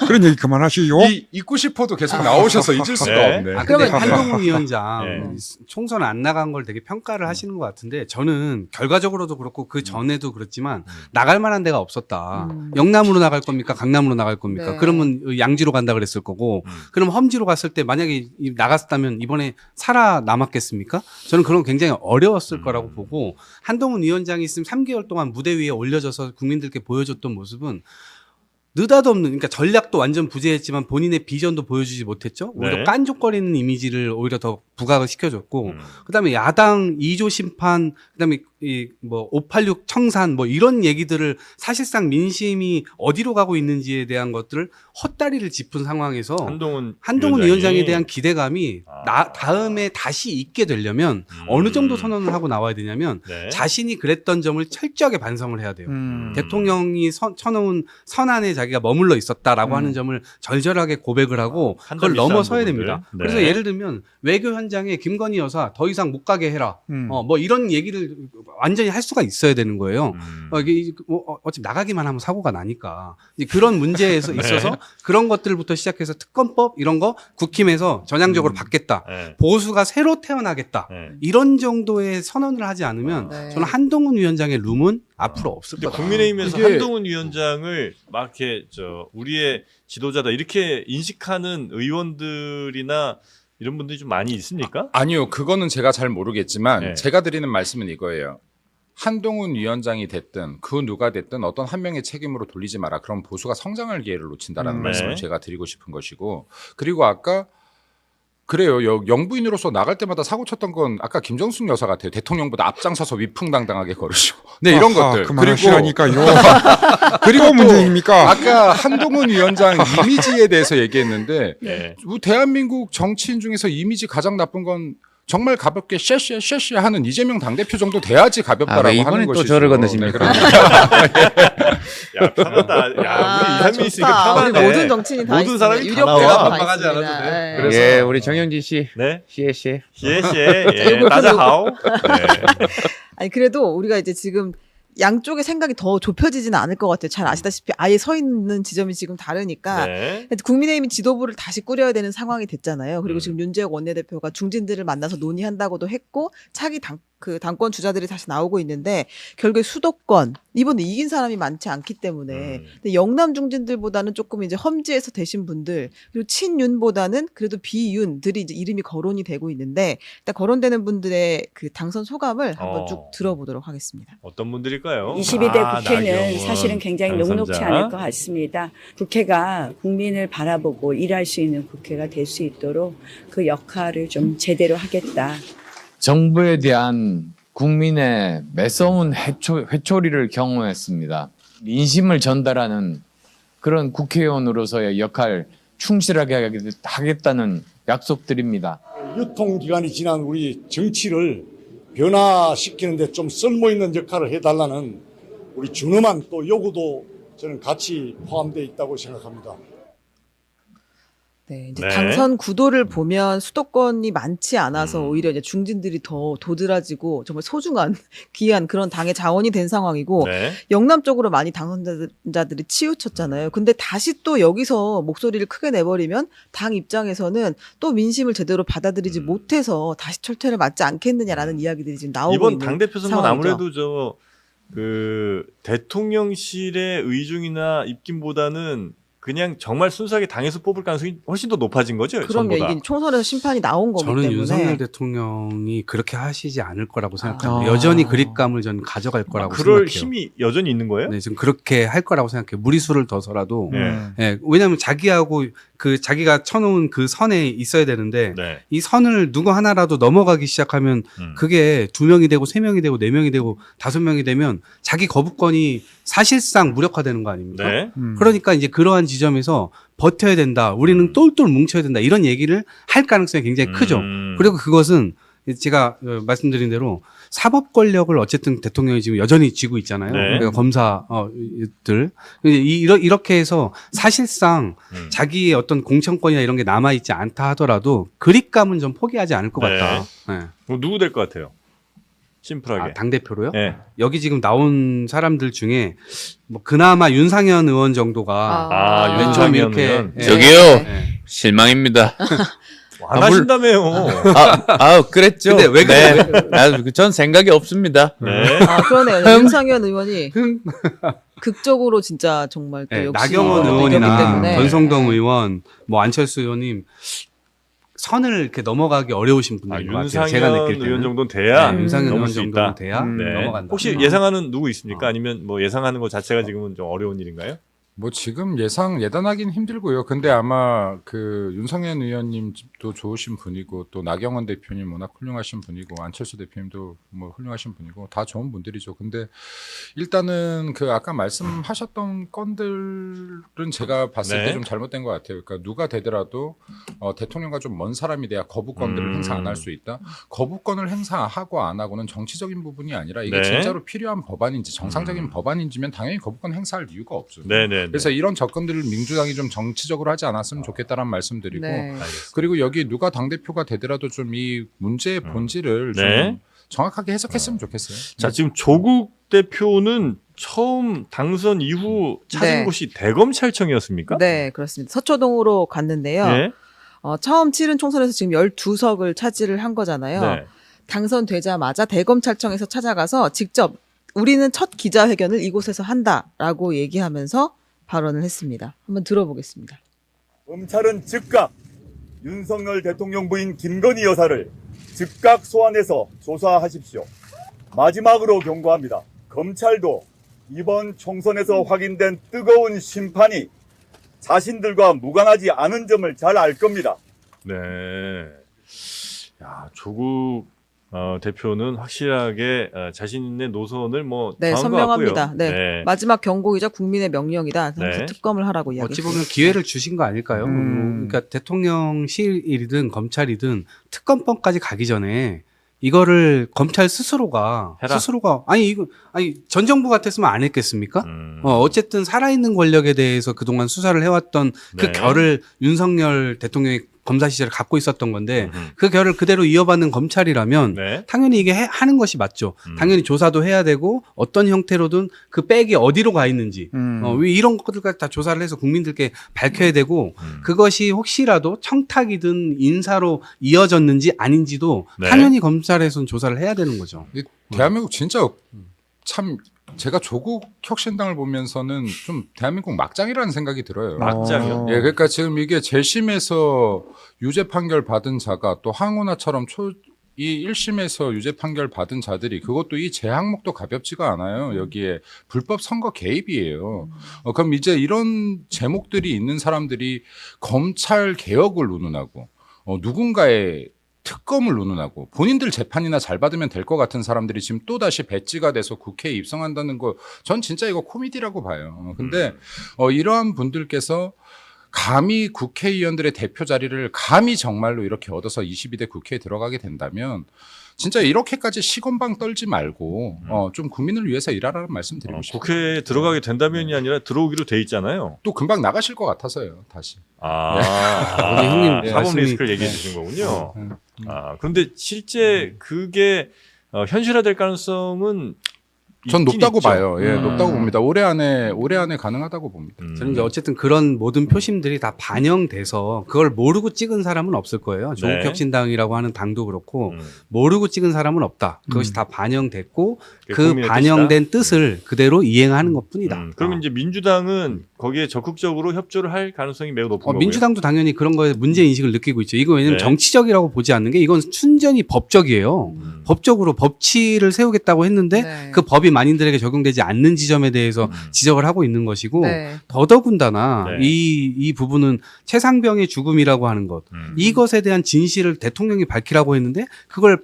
그런 얘기 그만하시요. 잊고 싶어도 계속 나오셔서 잊을 수가 네. 없네. 아, 근데 그러면- 한동훈 위원장 네. 총선 안 나간 걸 되게 평가를 하시는 것 같은데 저는 결과적으로도 그렇고 그 전에도 그렇지만 나갈 만한 데가 없었다. 영남으로 나갈 겁니까? 강남으로 나갈 겁니까? 네. 그러면 양지로 간다 그랬을 거고 그럼 험지로 갔을 때 만약에 나갔다면 이번에 살아남았겠습니까? 저는 그런 굉장히 어려웠을 거라고 보고 한동훈 위원장이 있으면 3개월 동안 무대 위에 올려져서 국민들께 보여줬던 모습은 느닷없는 그러니까 전략도 완전 부재했지만 본인의 비전도 보여주지 못했죠. 오히려 네. 깐족거리는 이미지를 오히려 더 부각을 시켜줬고 그다음에 야당 2조 심판 그다음에 이 뭐 586 청산 뭐 이런 얘기들을 사실상 민심이 어디로 가고 있는지에 대한 것들을 헛다리를 짚은 상황에서 한동훈 위원장에 대한 기대감이 다음에 다시 있게 되려면 어느 정도 선언을 하고 나와야 되냐면 네. 자신이 그랬던 점을 철저하게 반성을 해야 돼요. 대통령이 쳐놓은 선안에 자기가 머물러 있었다라고 하는 점을 절절하게 고백을 하고 그걸 넘어서야 됩니다. 네. 그래서 예를 들면 외교 현장에 김건희 여사 더 이상 못 가게 해라. 뭐 이런 얘기를 완전히 할 수가 있어야 되는 거예요. 이게 어차피 나가기만 하면 사고가 나니까 이제 그런 문제에 있어서 그런 것들부터 시작해서 특검법 이런 거 국힘에서 전향적으로 받겠다. 네. 보수가 새로 태어나겠다. 네. 이런 정도의 선언을 하지 않으면 네. 저는 한동훈 위원장의 룸은 앞으로 없을 근데 거다. 국민의힘에서 이게- 한동훈 위원장을 막 이렇게 우리의 지도자다 이렇게 인식하는 의원들이나 이런 분들이 좀 많이 있습니까? 아니요, 그거는 제가 잘 모르겠지만 네. 제가 드리는 말씀은 이거예요. 한동훈 위원장이 됐든 그 누가 됐든 어떤 한 명의 책임으로 돌리지 마라. 그럼 보수가 성장할 기회를 놓친다라는 네. 말씀을 제가 드리고 싶은 것이고 그리고 아까 그래요. 영부인으로서 나갈 때마다 사고 쳤던 건 아까 김정숙 여사 같아요. 대통령보다 앞장서서 위풍당당하게 걸으시고. 네, 이런 것들. 그만하시라니까요. 그리고 또 또 문제입니까? 아까 한동훈 위원장 이미지에 대해서 얘기했는데 네. 대한민국 정치인 중에서 이미지 가장 나쁜 건 정말 가볍게 쉐쉐 하는 이재명 당대표 정도 돼야지 가볍다라고 왜 하는 이번에 또 것이죠. 저를 건너십니까? 야 편하다. 야 우리 이한민 있으니까 좋다. 우리 편하네. 모든 정치인이 다 모든 있습니다. 사람이 다 유력대가 나와. 다 반박하지 있습니다. 않아도 돼요. 예. 그래서- 예, 우리 정영진 씨, 네. 시에. 시에 예. 이걸 따자하오. 네. 아니 그래도 우리가 이제 지금 양쪽의 생각이 더 좁혀지지는 않을 것 같아요. 잘 아시다시피 아예 서 있는 지점이 지금 다르니까 네. 국민의힘이 지도부를 다시 꾸려야 되는 상황이 됐잖아요. 그리고 지금 윤재혁 원내대표가 중진들을 만나서 논의한다고도 했고 차기 당권 주자들이 다시 나오고 있는데 결국에 수도권 이번에 이긴 사람이 많지 않기 때문에 근데 영남 중진들보다는 조금 이제 험지에서 되신 분들 그리고 친윤보다는 그래도 비윤들이 이제 이름이 거론이 되고 있는데 일단 거론되는 분들의 그 당선 소감을 한번 쭉 들어보도록 하겠습니다. 어떤 분들일까요? 22대 국회는 나경원 사실은 굉장히 당선자. 녹록치 않을 것 같습니다. 국회가 국민을 바라보고 일할 수 있는 국회가 될 수 있도록 그 역할을 좀 제대로 하겠다. 정부에 대한 국민의 매서운 회초리를 경험했습니다. 민심을 전달하는 그런 국회의원으로서의 역할 충실하게 하겠다는 약속드립니다. 유통기간이 지난 우리 정치를 변화시키는 데 좀 쓸모있는 역할을 해달라는 우리 준엄한 또 요구도 저는 같이 포함되어 있다고 생각합니다. 네, 이제 네. 당선 구도를 보면 수도권이 많지 않아서 오히려 이제 중진들이 더 도드라지고 정말 소중한 귀한 그런 당의 자원이 된 상황이고 네. 영남 쪽으로 많이 당선자들이 치우쳤잖아요. 근데 다시 또 여기서 목소리를 크게 내버리면 당 입장에서는 또 민심을 제대로 받아들이지 못해서 다시 철퇴를 맞지 않겠느냐라는 이야기들이 지금 나오고 이번 있는 당대표 선거는 상황이죠. 아무래도 대통령실의 의중이나 입김보다는 그냥 정말 순수하게 당에서 뽑을 가능성이 훨씬 더 높아진 거죠. 그럼요. 전보다. 이게 총선에서 심판이 나온 거기 저는 때문에. 윤석열 대통령이 그렇게 하시지 않을 거라고 생각합니다. 아. 여전히 그립감을 저는 가져갈 거라고 그럴 생각해요. 힘이 여전히 있는 거예요? 네, 지금 그렇게 할 거라고 생각해요. 무리수를 둬서라도. 네. 예, 왜냐하면 자기하고 그 자기가 쳐놓은 그 선에 있어야 되는데 네. 이 선을 누구 하나라도 넘어가기 시작하면 그게 2명이 되고 3명이 되고 4명이 되고 5명이 되면 자기 거부권이 사실상 무력화되는 거 아닙니까? 네. 그러니까 이제 그러한 지점에서 버텨야 된다. 우리는 똘똘 뭉쳐야 된다. 이런 얘기를 할 가능성이 굉장히 크죠. 그리고 그것은 제가 말씀드린 대로 사법 권력을 어쨌든 대통령이 지금 여전히 쥐고 있잖아요. 네. 그러니까 검사들 이렇게 해서 사실상 자기의 어떤 공천권이나 이런 게 남아 있지 않다 하더라도 그립감은 좀 포기하지 않을 것 네. 같다. 네. 그럼 누구 될 것 같아요? 심플하게. 아, 당 대표로요? 네. 여기 지금 나온 사람들 중에 뭐 그나마 윤상현 의원 정도가 좀 윤상현 이렇게 의원. 예. 저기요. 예. 실망입니다. 안 하신다며요. 그랬죠. 근데 왜 네. 전 생각이 없습니다. 네. 아, 그러네요. 윤상현 의원이 극적으로 진짜 정말 또 네, 역시 나경원 이겼기 의원이나 때문에. 권성동 의원, 뭐 안철수 의원님 선을 이렇게 넘어가기 어려우신 분들인 것 같아요. 제가 윤상현 느낄 때는. 의원 정도는 돼야 네, 윤상현 넘을 의원 수 정도는 있다. 돼야 네. 넘어간다. 혹시 예상하는 누구 있습니까? 아니면 뭐 예상하는 것 자체가 지금은 좀 어려운 일인가요? 뭐 지금 예단하긴 힘들고요. 근데 아마 그 윤상현 의원님도 좋으신 분이고 또 나경원 대표님 워낙 훌륭하신 분이고 안철수 대표님도 뭐 훌륭하신 분이고 다 좋은 분들이죠. 근데 일단은 그 아까 말씀하셨던 건들은 제가 봤을 네. 때 좀 잘못된 것 같아요. 그러니까 누가 되더라도 대통령과 좀 먼 사람이 돼야 거부권들을 행사 안 할 수 있다. 거부권을 행사하고 안 하고는 정치적인 부분이 아니라 이게 네. 진짜로 필요한 법안인지 정상적인 법안인지면 당연히 거부권 행사할 이유가 없죠. 네네. 그래서 이런 접근들을 민주당이 좀 정치적으로 하지 않았으면 좋겠다라는 말씀드리고 네. 그리고 여기 누가 당대표가 되더라도 좀 이 문제의 본질을 네. 좀 정확하게 해석했으면 좋겠어요. 자, 지금 조국 대표는 처음 당선 이후 찾은 네. 곳이 대검찰청이었습니까? 네, 그렇습니다. 서초동으로 갔는데요. 네. 처음 치른 총선에서 지금 12석을 차지를 한 거잖아요. 네. 당선되자마자 대검찰청에서 찾아가서 직접 우리는 첫 기자회견을 이곳에서 한다라고 얘기하면서 발언을 했습니다. 한번 들어보겠습니다. 검찰은 즉각 윤석열 대통령 부인 김건희 여사를 즉각 소환해서 조사하십시오. 마지막으로 경고합니다. 검찰도 이번 총선에서 확인된 뜨거운 심판이 자신들과 무관하지 않은 점을 잘 알 겁니다. 네. 야, 조국 대표는 확실하게 자신의 노선을 뭐 네, 정한 것 선명합니다. 같고요. 네. 마지막 경고이자 국민의 명령이다. 그래서 네. 특검을 하라고 이야기했습니다. 어찌 보면 기회를 주신 거 아닐까요? 그러니까 대통령실이든 검찰이든 특검법까지 가기 전에 이거를 검찰 스스로가 해라. 아니 전 정부 같았으면 안 했겠습니까? 어쨌든 살아있는 권력에 대해서 그동안 수사를 해왔던 그 네. 결을 윤석열 대통령이 검사 시절에 갖고 있었던 건데 그 결을 그대로 이어받는 검찰이라면 네. 당연히 이게 하는 것이 맞죠. 당연히 조사도 해야 되고 어떤 형태로든 그 백이 어디로 가 있는지 이런 것들까지 다 조사를 해서 국민들께 밝혀야 되고 그것이 혹시라도 청탁이든 인사로 이어졌는지 아닌지도 네. 당연히 검찰에서는 조사를 해야 되는 거죠. 대한민국 진짜 참 제가 조국 혁신당을 보면서는 좀 대한민국 막장이라는 생각이 들어요. 막장이요? 예, 그러니까 지금 이게 재심에서 유죄 판결 받은 자가 또 항우나처럼 이 1심에서 유죄 판결 받은 자들이 그것도 이 제항목도 가볍지가 않아요. 여기에 불법 선거 개입이에요. 그럼 이제 이런 제목들이 있는 사람들이 검찰 개혁을 운운하고 누군가의 특검을 운운하고 본인들 재판이나 잘 받으면 될 것 같은 사람들이 지금 또다시 배지가 돼서 국회에 입성한다는 거 전 진짜 이거 코미디라고 봐요. 근데 이러한 분들께서 감히 국회의원들의 대표 자리를 감히 정말로 이렇게 얻어서 22대 국회에 들어가게 된다면 진짜 이렇게까지 시건방 떨지 말고 좀 국민을 위해서 일하라는 말씀 드리고 싶어요. 국회에 들어가게 된다면이 아니라 들어오기로 돼 있잖아요. 또 금방 나가실 것 같아서요. 다시. 우리 형님 사법 말씀이- 리스크를 얘기해 주신 거군요. 그런데 실제 그게 현실화될 가능성은 전 있긴 높다고 있죠. 봐요. 예, 높다고 봅니다. 올해 안에 가능하다고 봅니다. 저는 이제 어쨌든 그런 모든 표심들이 다 반영돼서 그걸 모르고 찍은 사람은 없을 거예요. 조국혁신당이라고 하는 당도 그렇고 모르고 찍은 사람은 없다. 그것이 다 반영됐고 그 국민의 반영된 뜻을 그대로 이행하는 것뿐이다. 그러면 이제 민주당은 거기에 적극적으로 협조를 할 가능성이 매우 높은 거고요. 민주당도 당연히 그런 거에 문제 인식을 느끼고 있죠. 이거 왜냐면 네. 정치적이라고 보지 않는 게 이건 순전히 법적이에요. 법적으로 법치를 세우겠다고 했는데 네. 그 법이 만인들에게 적용되지 않는 지점에 대해서 지적을 하고 있는 것이고 네. 더더군다나 네. 이 부분은 최상병의 죽음이라고 하는 것 이것에 대한 진실을 대통령이 밝히라고 했는데 그걸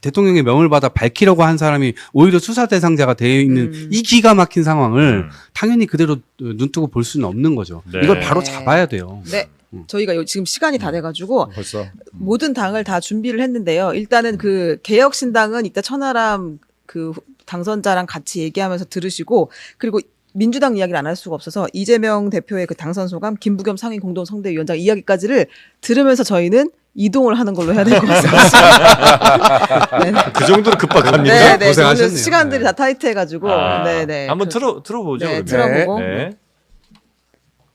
대통령의 명을 받아 밝히려고 한 사람이 오히려 수사 대상자가 되어 있는 이 기가 막힌 상황을 당연히 그대로 눈뜨고 볼 수는 없는 거죠. 네. 이걸 바로 네. 잡아야 돼요. 네. 저희가 지금 시간이 다 돼가지고 벌써 모든 당을 다 준비를 했는데요. 일단은 그 개혁신당은 이따 천하람 그 당선자랑 같이 얘기하면서 들으시고 그리고 민주당 이야기를 안 할 수가 없어서 이재명 대표의 그 당선 소감, 김부겸 상임 공동성대위원장 이야기까지를 들으면서 저희는 이동을 하는 걸로 해야 될 것 같습니다. 네. 그 정도로 급박합니다. 네, 네. 고생하셨네요. 오늘 시간들이 다 타이트해가지고, 아, 네, 네. 한번 들어보죠. 네, 그러면. 들어보고. 네.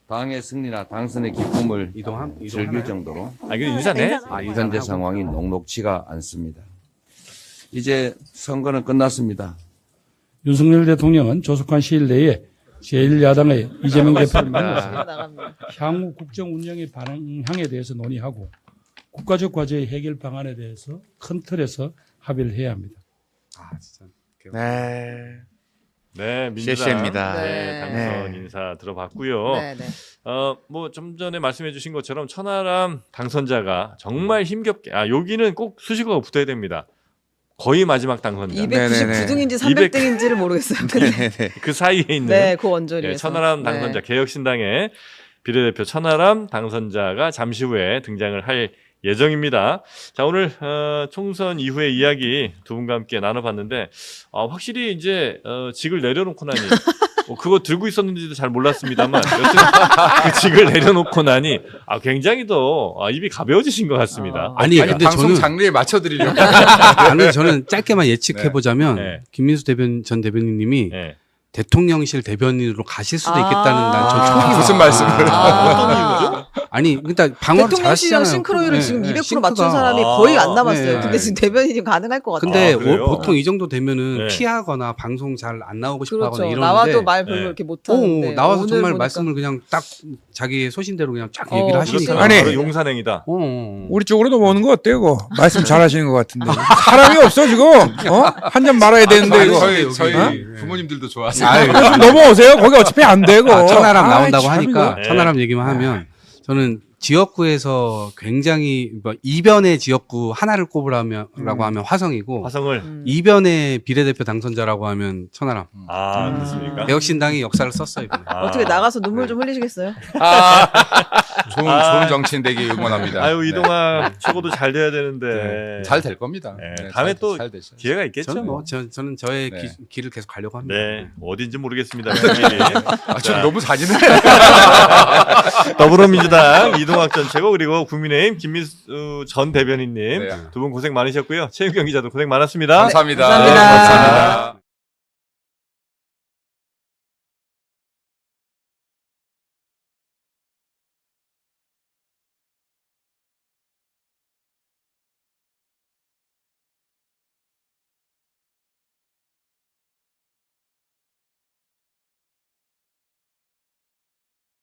당의 승리나 당선의 기쁨을 즐길 정도로 아, 이거 인사네. 현재 상황이 녹록지가 않습니다. 이제 선거는 끝났습니다. 윤석열 대통령은 조속한 시일 내에 제1야당의 이재명 대표를 만나서 나갑니다. 향후 국정 운영의 방향에 대해서 논의하고 국가적 과제의 해결 방안에 대해서 큰 틀에서 합의를 해야 합니다. 네. 네, 민주당.谢谢입니다. 네, 당선 네. 인사 들어봤고요. 네, 네. 뭐 좀 전에 말씀해주신 것처럼 천하람 당선자가 정말 힘겹게, 여기는 꼭 수식어가 붙어야 됩니다. 거의 마지막 당선자. 299등인지 300등인지를 모르겠어요. 근데 그 사이에 있는 네, 그 원조리에서. 예, 천하람 당선자, 개혁신당의 비례대표 천하람 당선자가 잠시 후에 등장을 할 예정입니다. 자, 오늘 총선 이후의 이야기 두 분과 함께 나눠봤는데 확실히 이제 직을 내려놓고 나니 그거 들고 있었는지도 잘 몰랐습니다만 여튼 그 직을 내려놓고 나니 굉장히 더 입이 가벼워지신 것 같습니다. 아니 근데 방송 저는 장르에 맞춰드리려고. 아니 저는 짧게만 예측해 보자면 네. 김민수 전 대변인님이 네. 대통령실 대변인으로 가실 수도 있겠다는 난 저 촉이 무슨 와요. 말씀을? 어떤 이유죠? 아니 그러니까 방어를 대통령실이랑 잘하시잖아요. 싱크로율을 지금 200% 싱크가. 맞춘 사람이 거의 안 남았어요. 네. 근데 지금 대변인이 가능할 것 같아요. 근데 그래요? 보통 이 정도 되면은 네. 피하거나 방송 잘 안 나오고 싶어 그렇죠. 하거나 이러는데 나와도 말 별로 네. 이렇게 못하는데 나와서 오늘 정말 보니까 말씀을 그냥 딱 자기 소신대로 그냥 쫙 얘기를 하시니까 그렇다면 아니. 바로 용산행이다. 우리 쪽으로 넘어오는 거 어때요? 그거? 말씀 잘하시는 것 같은데 사람이 없어 지금. 한 잔 말아야 되는데 아니, 이거. 저희 부모님들도 좋아하세요. 아유, 좀 넘어오세요. 거기 어차피 안 되고. 천하람 나온다고 참 하니까 이거. 천하람 얘기만 하면 저는 지역구에서 굉장히 이변의 지역구 하나를 꼽으라고 하면 화성이고 화성을. 이변의 비례대표 당선자라고 하면 천하람. 그렇습니까? 개혁신당이 역사를 썼어요 이번에. 어떻게 나가서 눈물 좀 흘리시겠어요? 좋은 정치인 되기 응원합니다. 아유, 이동학 최고도 잘 돼야 되는데. 잘 될 겁니다. 네, 다음에 또 잘 되죠. 기회가 있겠죠. 저는 저의 네. 길을 계속 가려고 합니다. 네, 어딘지 모르겠습니다. 그 길이. 좀 너무 잔인해. 더불어민주당 이동학 전 최고 그리고 국민의힘 김민수 전 대변인님 네. 두 분 고생 많으셨고요. 최윤경 기자도 고생 많았습니다. 감사합니다. 감사합니다. 감사합니다.